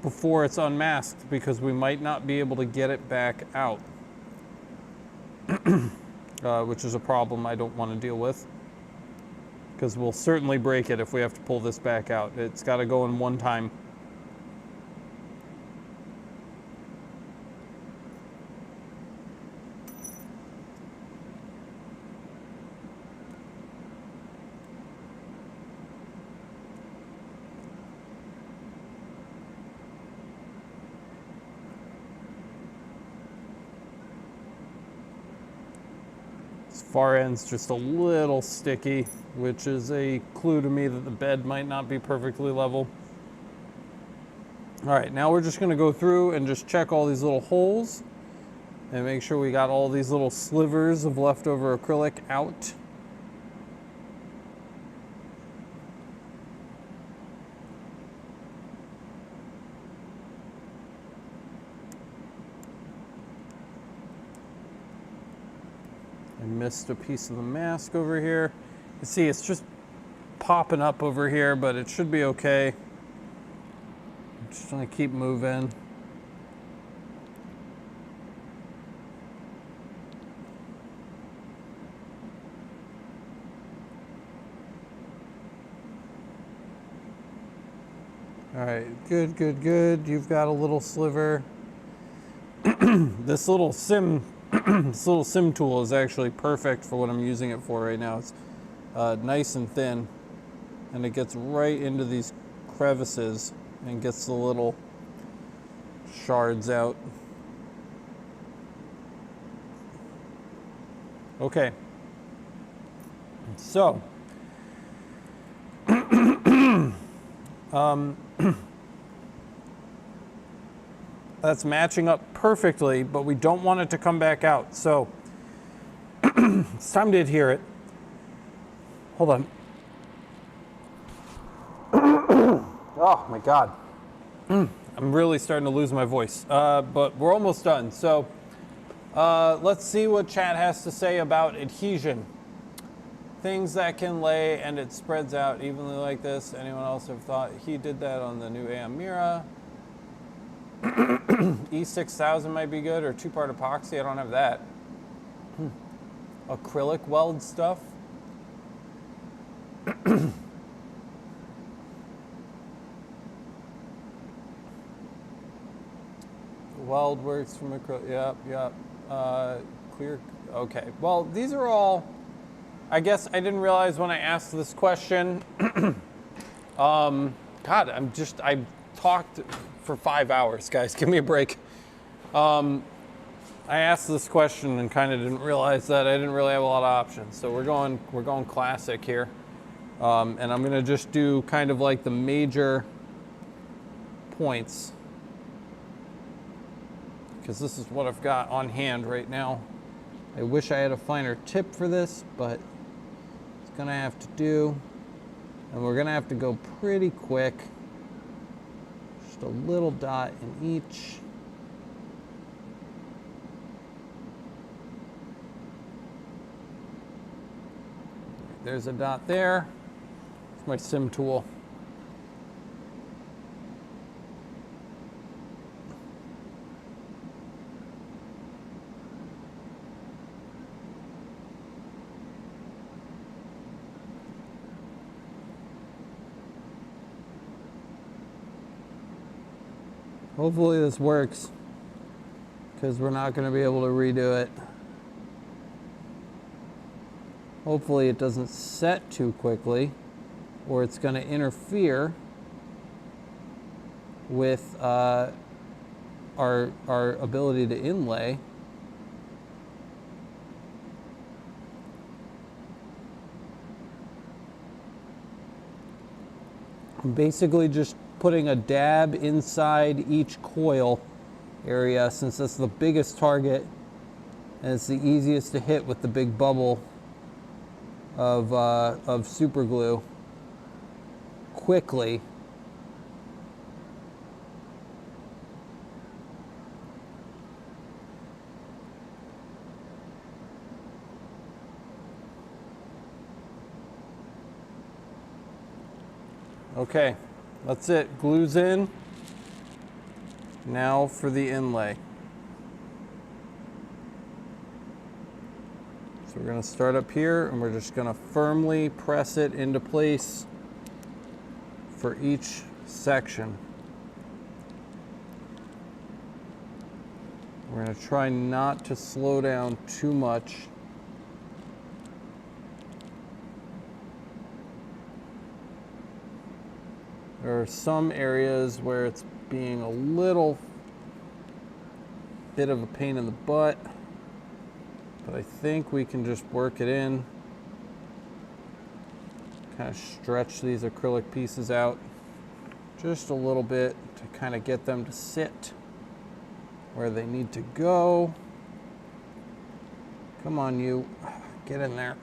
before it's unmasked because we might not be able to get it back out, which is a problem I don't want to deal with. Because we'll certainly break it if we have to pull this back out. It's got to go in one time. This far end's just a little sticky, which is a clue to me that the bed might not be perfectly level. All right, now we're just gonna go through and just check all these little holes and make sure we got all these little slivers of leftover acrylic out. I missed a piece of the mask over here. You see, it's just popping up over here, but it should be okay. I'm just gonna keep moving. All right, good, good, good. You've got a little sliver. This little sim tool is actually perfect for what I'm using it for right now. It's nice and thin, and it gets right into these crevices and gets the little shards out. Okay, so that's matching up perfectly, but we don't want it to come back out. So it's time to adhere it. Hold on. Oh my God. I'm really starting to lose my voice, but we're almost done. So let's see what chat has to say about adhesion. Things that can lay and it spreads out evenly like this. Anyone else have thought he did that on the new AM Mira? E6000 might be good, or two-part epoxy. I don't have that. Acrylic weld stuff. Weld works from acrylic. Yep. Clear. Okay. Well, these are all. I guess I didn't realize when I asked this question. God, I talked for 5 hours, guys. Give me a break. I asked this question and kind of didn't realize that I didn't really have a lot of options. So we're going classic here, and I'm gonna just do kind of like the major points, because this is what I've got on hand right now. I wish I had a finer tip for this, but it's gonna have to do. And we're gonna have to go pretty quick. Just a little dot in each. There's a dot there. It's my sim tool. Hopefully this works, because we're not going to be able to redo it. Hopefully it doesn't set too quickly, or it's going to interfere with our ability to inlay. I'm basically just putting a dab inside each coil area, since that's the biggest target and it's the easiest to hit with the big bubble of super glue quickly. Okay, that's it. Glue's in. Now for the inlay. So we're going to start up here, and we're just going to firmly press it into place for each section. We're going to try not to slow down too much. There are some areas where it's being a little bit of a pain in the butt, but I think we can just work it in. Kind of stretch these acrylic pieces out just a little bit to kind of get them to sit where they need to go. Come on, you, get in there.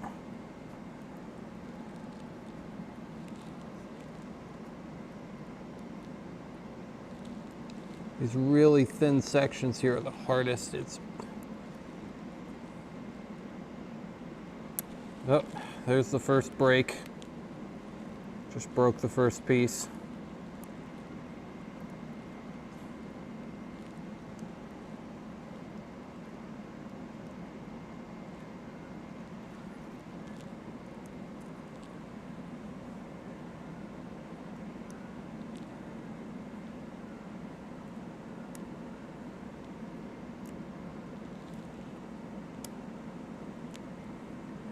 These really thin sections here are the hardest. Oh, there's the first break. Just broke the first piece.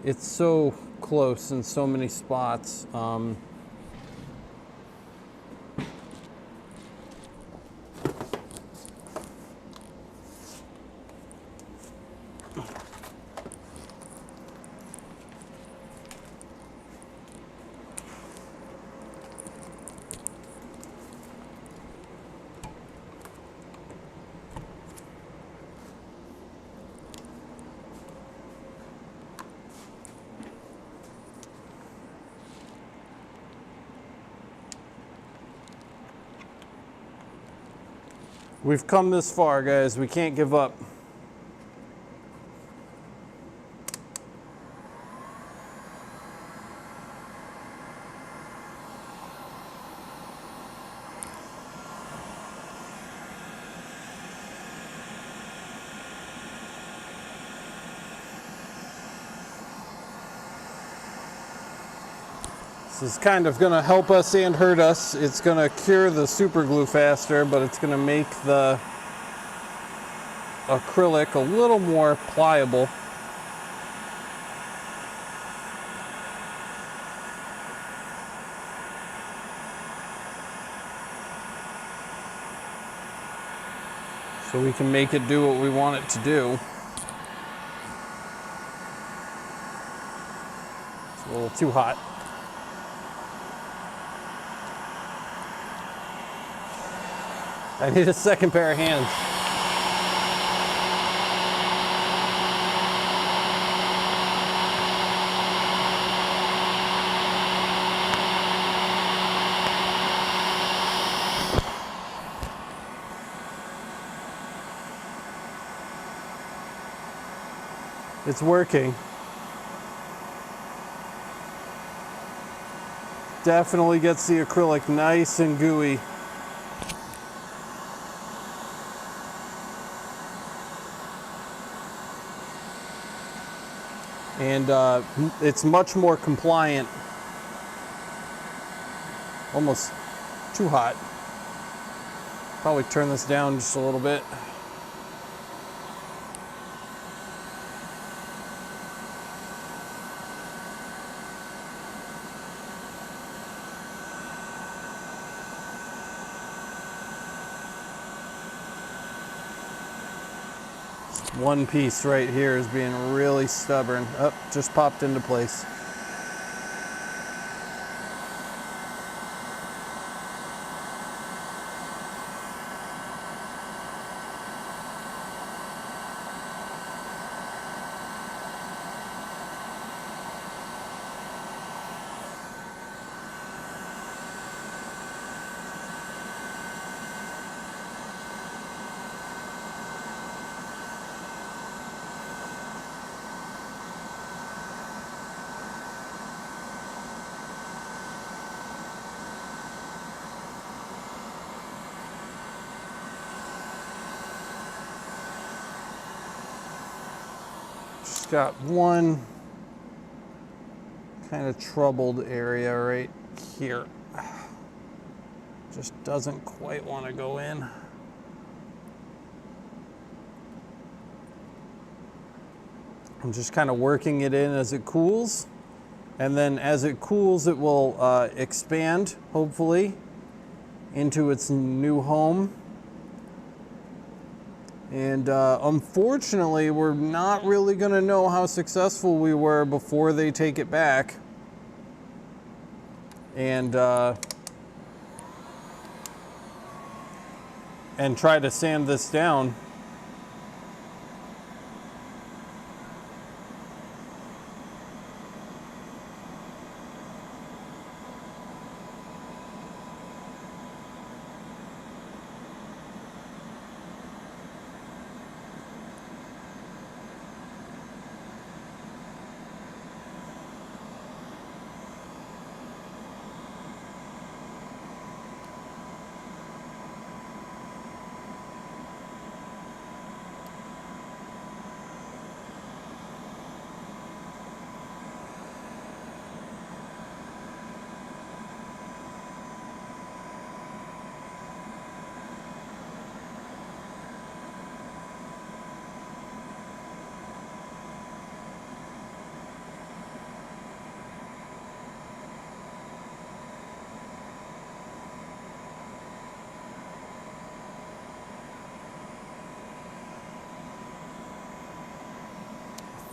It's so close in so many spots. We've come this far, guys. We can't give up. This is kind of going to help us and hurt us. It's going to cure the super glue faster, but it's going to make the acrylic a little more pliable. So we can make it do what we want it to do. It's a little too hot. I need a second pair of hands. It's working. Definitely gets the acrylic nice and gooey. And it's much more compliant. Almost too hot. Probably turn this down just a little bit. One piece right here is being really stubborn. Oh, just popped into place. Got one kind of troubled area right here. Just doesn't quite want to go in. I'm just kind of working it in as it cools. And then as it cools, it will expand, hopefully, into its new home. And unfortunately, we're not really going to know how successful we were before they take it back and try to sand this down.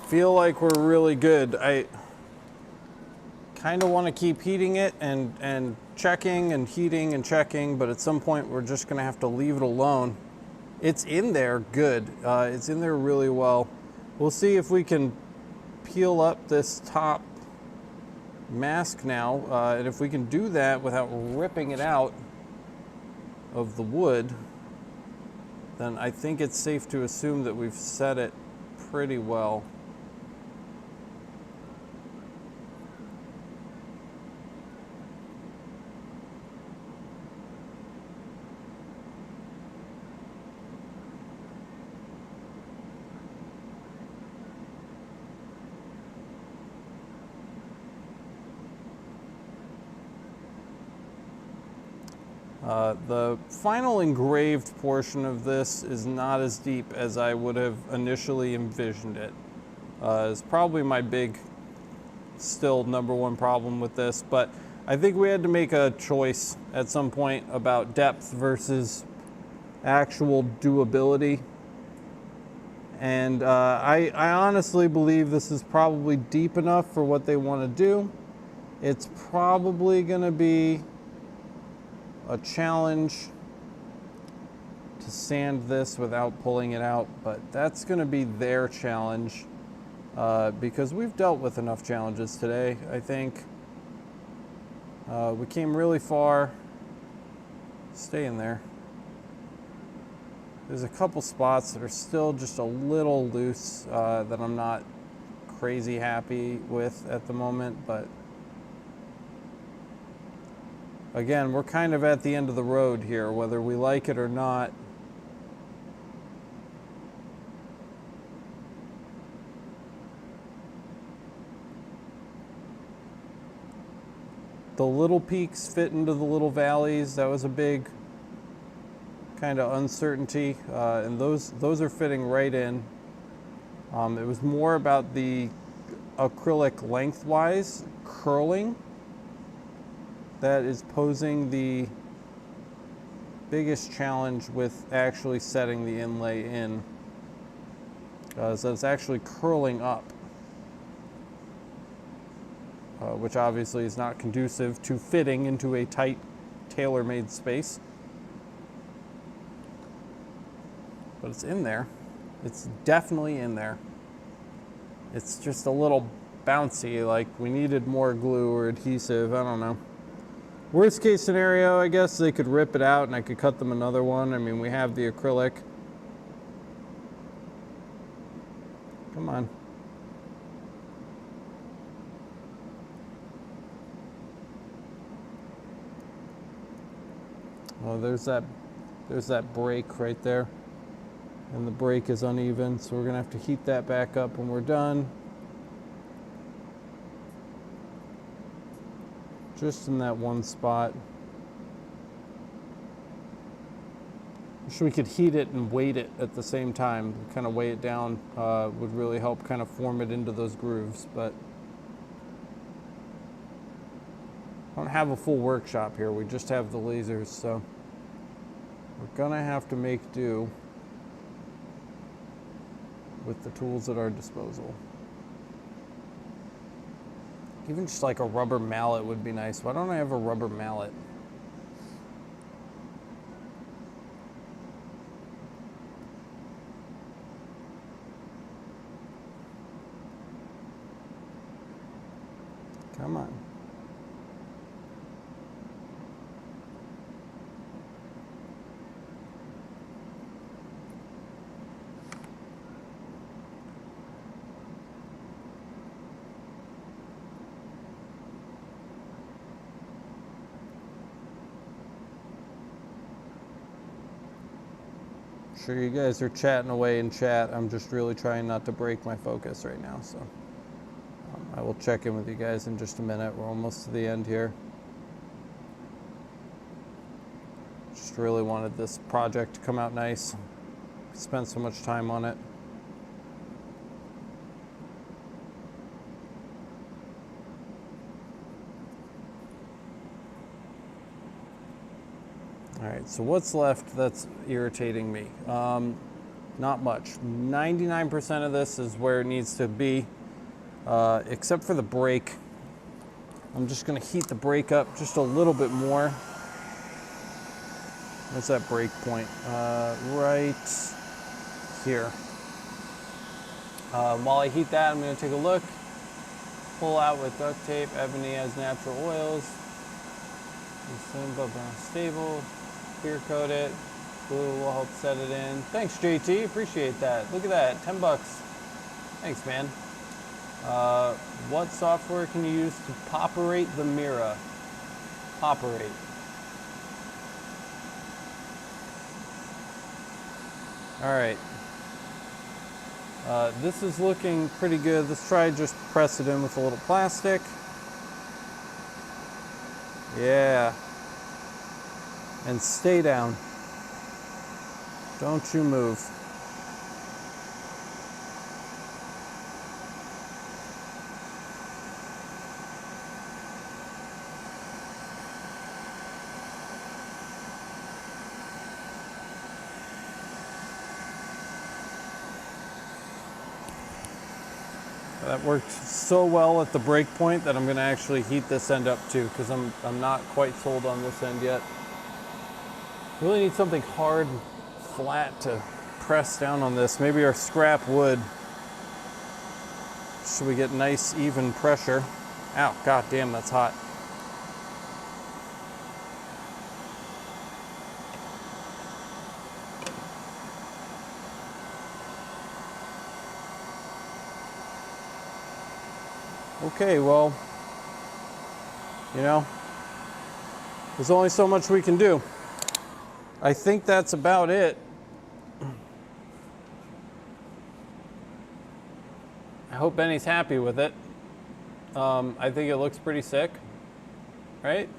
Feel like we're really good. I kind of want to keep heating it and checking and heating and checking, but at some point we're just going to have to leave it alone. It's in there good. It's in there really well. We'll see if we can peel up this top mask now, and if we can do that without ripping it out of the wood. then I think it's safe to assume that we've set it pretty well. The final engraved portion of this is not as deep as I would have initially envisioned it. It's probably my big, still #1 problem with this, but I think we had to make a choice at some point about depth versus actual doability. And I honestly believe this is probably deep enough for what they want to do. It's probably going to be a challenge to sand this without pulling it out, but that's going to be their challenge because we've dealt with enough challenges today, I think. We came really far. Stay in there. There's a couple spots that are still just a little loose that I'm not crazy happy with at the moment, but again, we're kind of at the end of the road here, whether we like it or not. The little peaks fit into the little valleys. That was a big kind of uncertainty, and those are fitting right in. It was more about the acrylic lengthwise curling that is posing the biggest challenge with actually setting the inlay in, so it's actually curling up, which obviously is not conducive to fitting into a tight, tailor-made space. But it's in there. It's definitely in there. It's just a little bouncy, like we needed more glue or adhesive, I don't know. Worst case scenario, I guess they could rip it out and I could cut them another one. I mean, we have the acrylic. Come on. Oh, there's that break right there. And the break is uneven, so we're gonna have to heat that back up when we're done. Just in that one spot. Wish we could heat it and weight it at the same time. Kind of weigh it down would really help kind of form it into those grooves, but I don't have a full workshop here. We just have the lasers, so we're gonna have to make do with the tools at our disposal. Even just like a rubber mallet would be nice. Why don't I have a rubber mallet? Come on. Sure, you guys are chatting away in chat. I'm just really trying not to break my focus right now, so I will check in with you guys in just a minute. We're almost to the end here. Just really wanted this project to come out nice. Spent so much time on it. All right, so what's left that's irritating me? Not much. 99% of this is where it needs to be, except for the break. I'm just gonna heat the break up just a little bit more. Where's that break point? Right here. While I heat that, I'm gonna take a look. Pull out with duct tape. Ebony has natural oils. Stable. Clear coat it. Glue will help set it in. Thanks, JT. Appreciate that. Look at that. 10 bucks. Thanks, man. What software can you use to popperate the mirror? Popperate. All right. This is looking pretty good. Let's try just press it in with a little plastic. Yeah. And stay down. Don't you move. That worked so well at the break point that I'm going to actually heat this end up too, because I'm not quite sold on this end yet. Really need something hard and flat to press down on this. Maybe our scrap wood. Should we get nice even pressure? Ow, god damn, that's hot. Okay, well, you know, there's only so much we can do. I think that's about it. I hope Benny's happy with it. I think it looks pretty sick, right?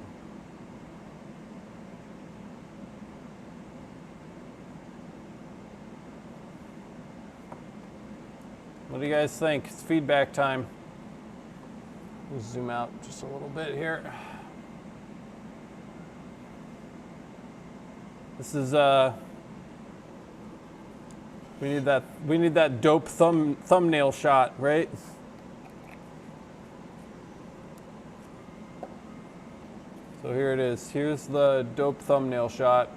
What do you guys think? It's feedback time. We'll zoom out just a little bit here. This is we need that dope thumbnail shot, right? So here it is. Here's the dope thumbnail shot.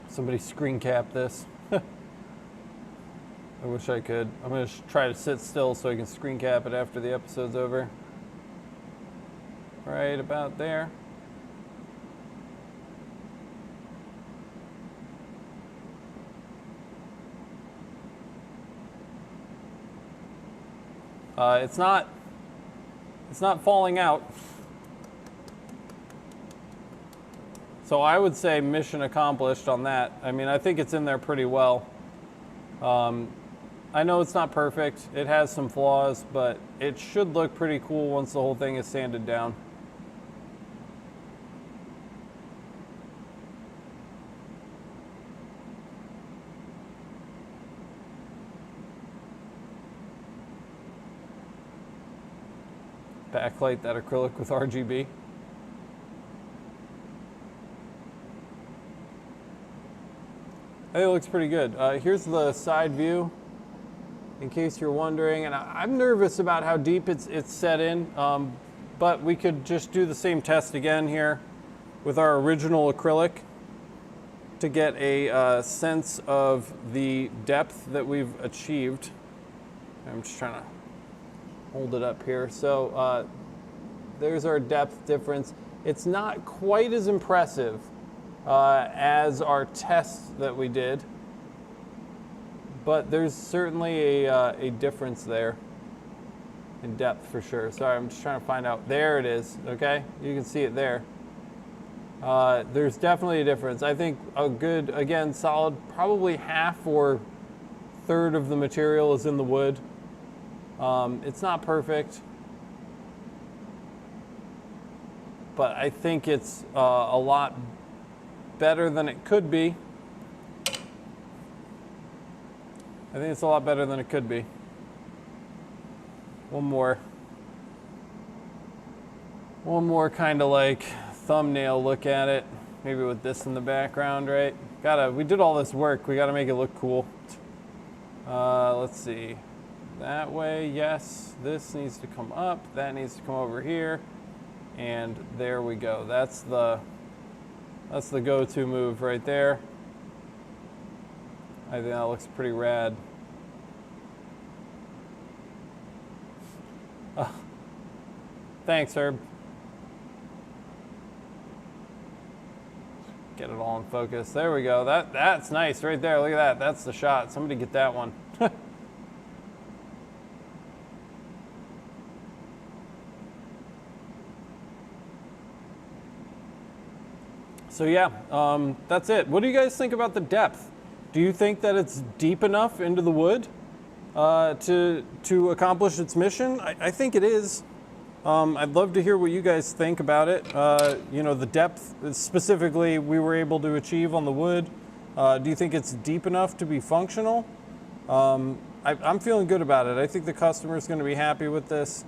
Somebody screen cap this. I wish I could. I'm going to try to sit still so I can screen cap it after the episode's over. Right about there. It's not falling out. So I would say mission accomplished on that. I mean, I think it's in there pretty well. I know it's not perfect. It has some flaws, but it should look pretty cool once the whole thing is sanded down. Backlight that acrylic with RGB. I think it looks pretty good. Here's the side view, in case you're wondering. And I'm nervous about how deep it's set in, but we could just do the same test again here with our original acrylic to get a sense of the depth that we've achieved. I'm just trying to hold it up here. So there's our depth difference. It's not quite as impressive as our test that we did, but there's certainly a difference there in depth for sure. Sorry, I'm just trying to find out. There it is, okay? You can see it there. There's definitely a difference. I think a good, again, solid, probably half or third of the material is in the wood. It's not perfect, but I think it's a lot better than it could be. I think it's a lot better than it could be. One more kind of like thumbnail look at it, maybe with this in the background, right? We did all this work, we gotta make it look cool. Let's see, that way, yes, this needs to come up, that needs to come over here, and there we go. That's the go-to move right there. I think that looks pretty rad. Thanks, Herb. Get it all in focus. There we go. That's nice right there. Look at that. That's the shot. Somebody get that one. So yeah, that's it. What do you guys think about the depth? Do you think that it's deep enough into the wood to accomplish its mission? I think it is. I'd love to hear what you guys think about it. You know, the depth specifically we were able to achieve on the wood. Do you think it's deep enough to be functional? I'm feeling good about it. I think the customer is going to be happy with this.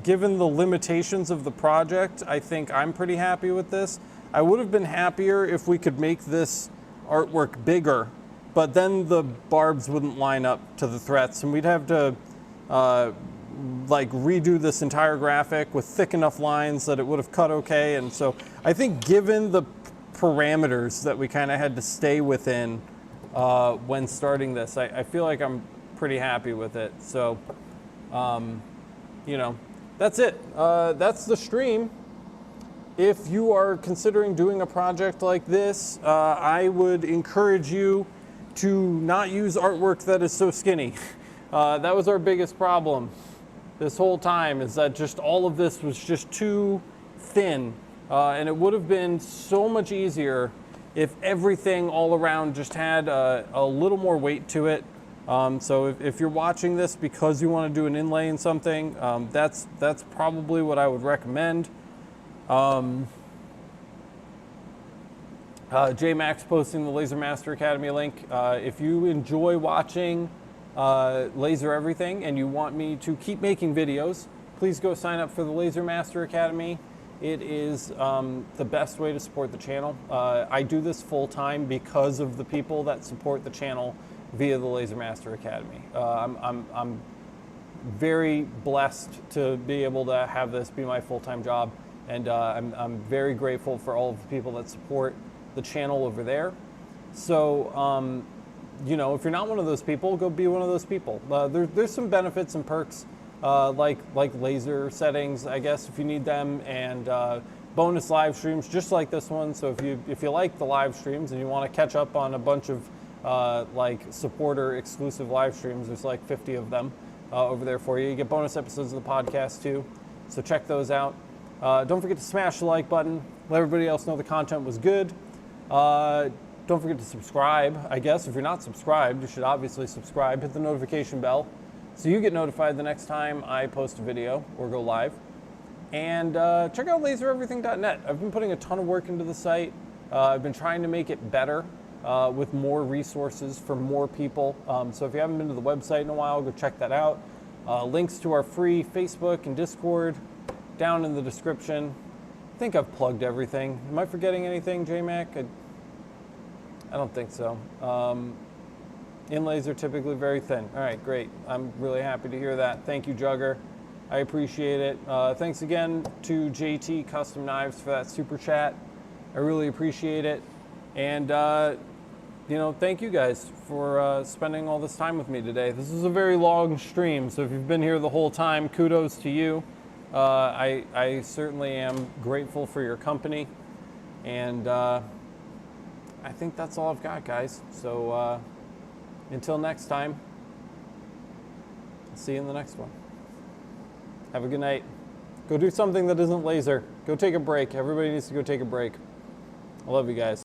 Given the limitations of the project, I think I'm pretty happy with this. I would have been happier if we could make this artwork bigger, but then the barbs wouldn't line up to the threats, and we'd have to like redo this entire graphic with thick enough lines that it would have cut okay. And so I think given the parameters that we kind of had to stay within when starting this, I feel like I'm pretty happy with it. So, you know, that's it. That's the stream. If you are considering doing a project like this, I would encourage you to not use artwork that is so skinny. That was our biggest problem this whole time, is that just all of this was just too thin. And it would have been so much easier if everything all around just had a little more weight to it. So if you're watching this because you want to do an inlay in something, that's probably what I would recommend. J-Max posting the Laser Master Academy link. If you enjoy watching Laser Everything and you want me to keep making videos, please go sign up for the Laser Master Academy. It is the best way to support the channel. I do this full time because of the people that support the channel via the Laser Master Academy. I'm very blessed to be able to have this be my full-time job. And I'm very grateful for all of the people that support the channel over there. So, you know, if you're not one of those people, go be one of those people. There's some benefits and perks, like laser settings, I guess, if you need them, and bonus live streams just like this one. So if you like the live streams and you want to catch up on a bunch of like supporter exclusive live streams, there's like 50 of them over there for you. You get bonus episodes of the podcast too. So check those out. Don't forget to smash the like button. Let everybody else know the content was good. Don't forget to subscribe. I guess if you're not subscribed, you should obviously subscribe. Hit the notification bell so you get notified the next time I post a video or go live. And check out lasereverything.net. I've been putting a ton of work into the site. I've been trying to make it better with more resources for more people. So if you haven't been to the website in a while, go check that out. Links to our free Facebook and Discord down in the description. I think I've plugged everything. Am I forgetting anything, J-Mac? I don't think so. Inlays are typically very thin. All right, great. I'm really happy to hear that. Thank you, Jugger. I appreciate it. Thanks again to JT Custom Knives for that super chat. I really appreciate it. And, you know, thank you guys for spending all this time with me today. This is a very long stream, so if you've been here the whole time, kudos to you. I certainly am grateful for your company, and I think that's all I've got, guys. So until next time, I'll see you in the next one. Have a good night. Go do something that isn't laser. Go take a break. Everybody needs to go take a break. I love you guys.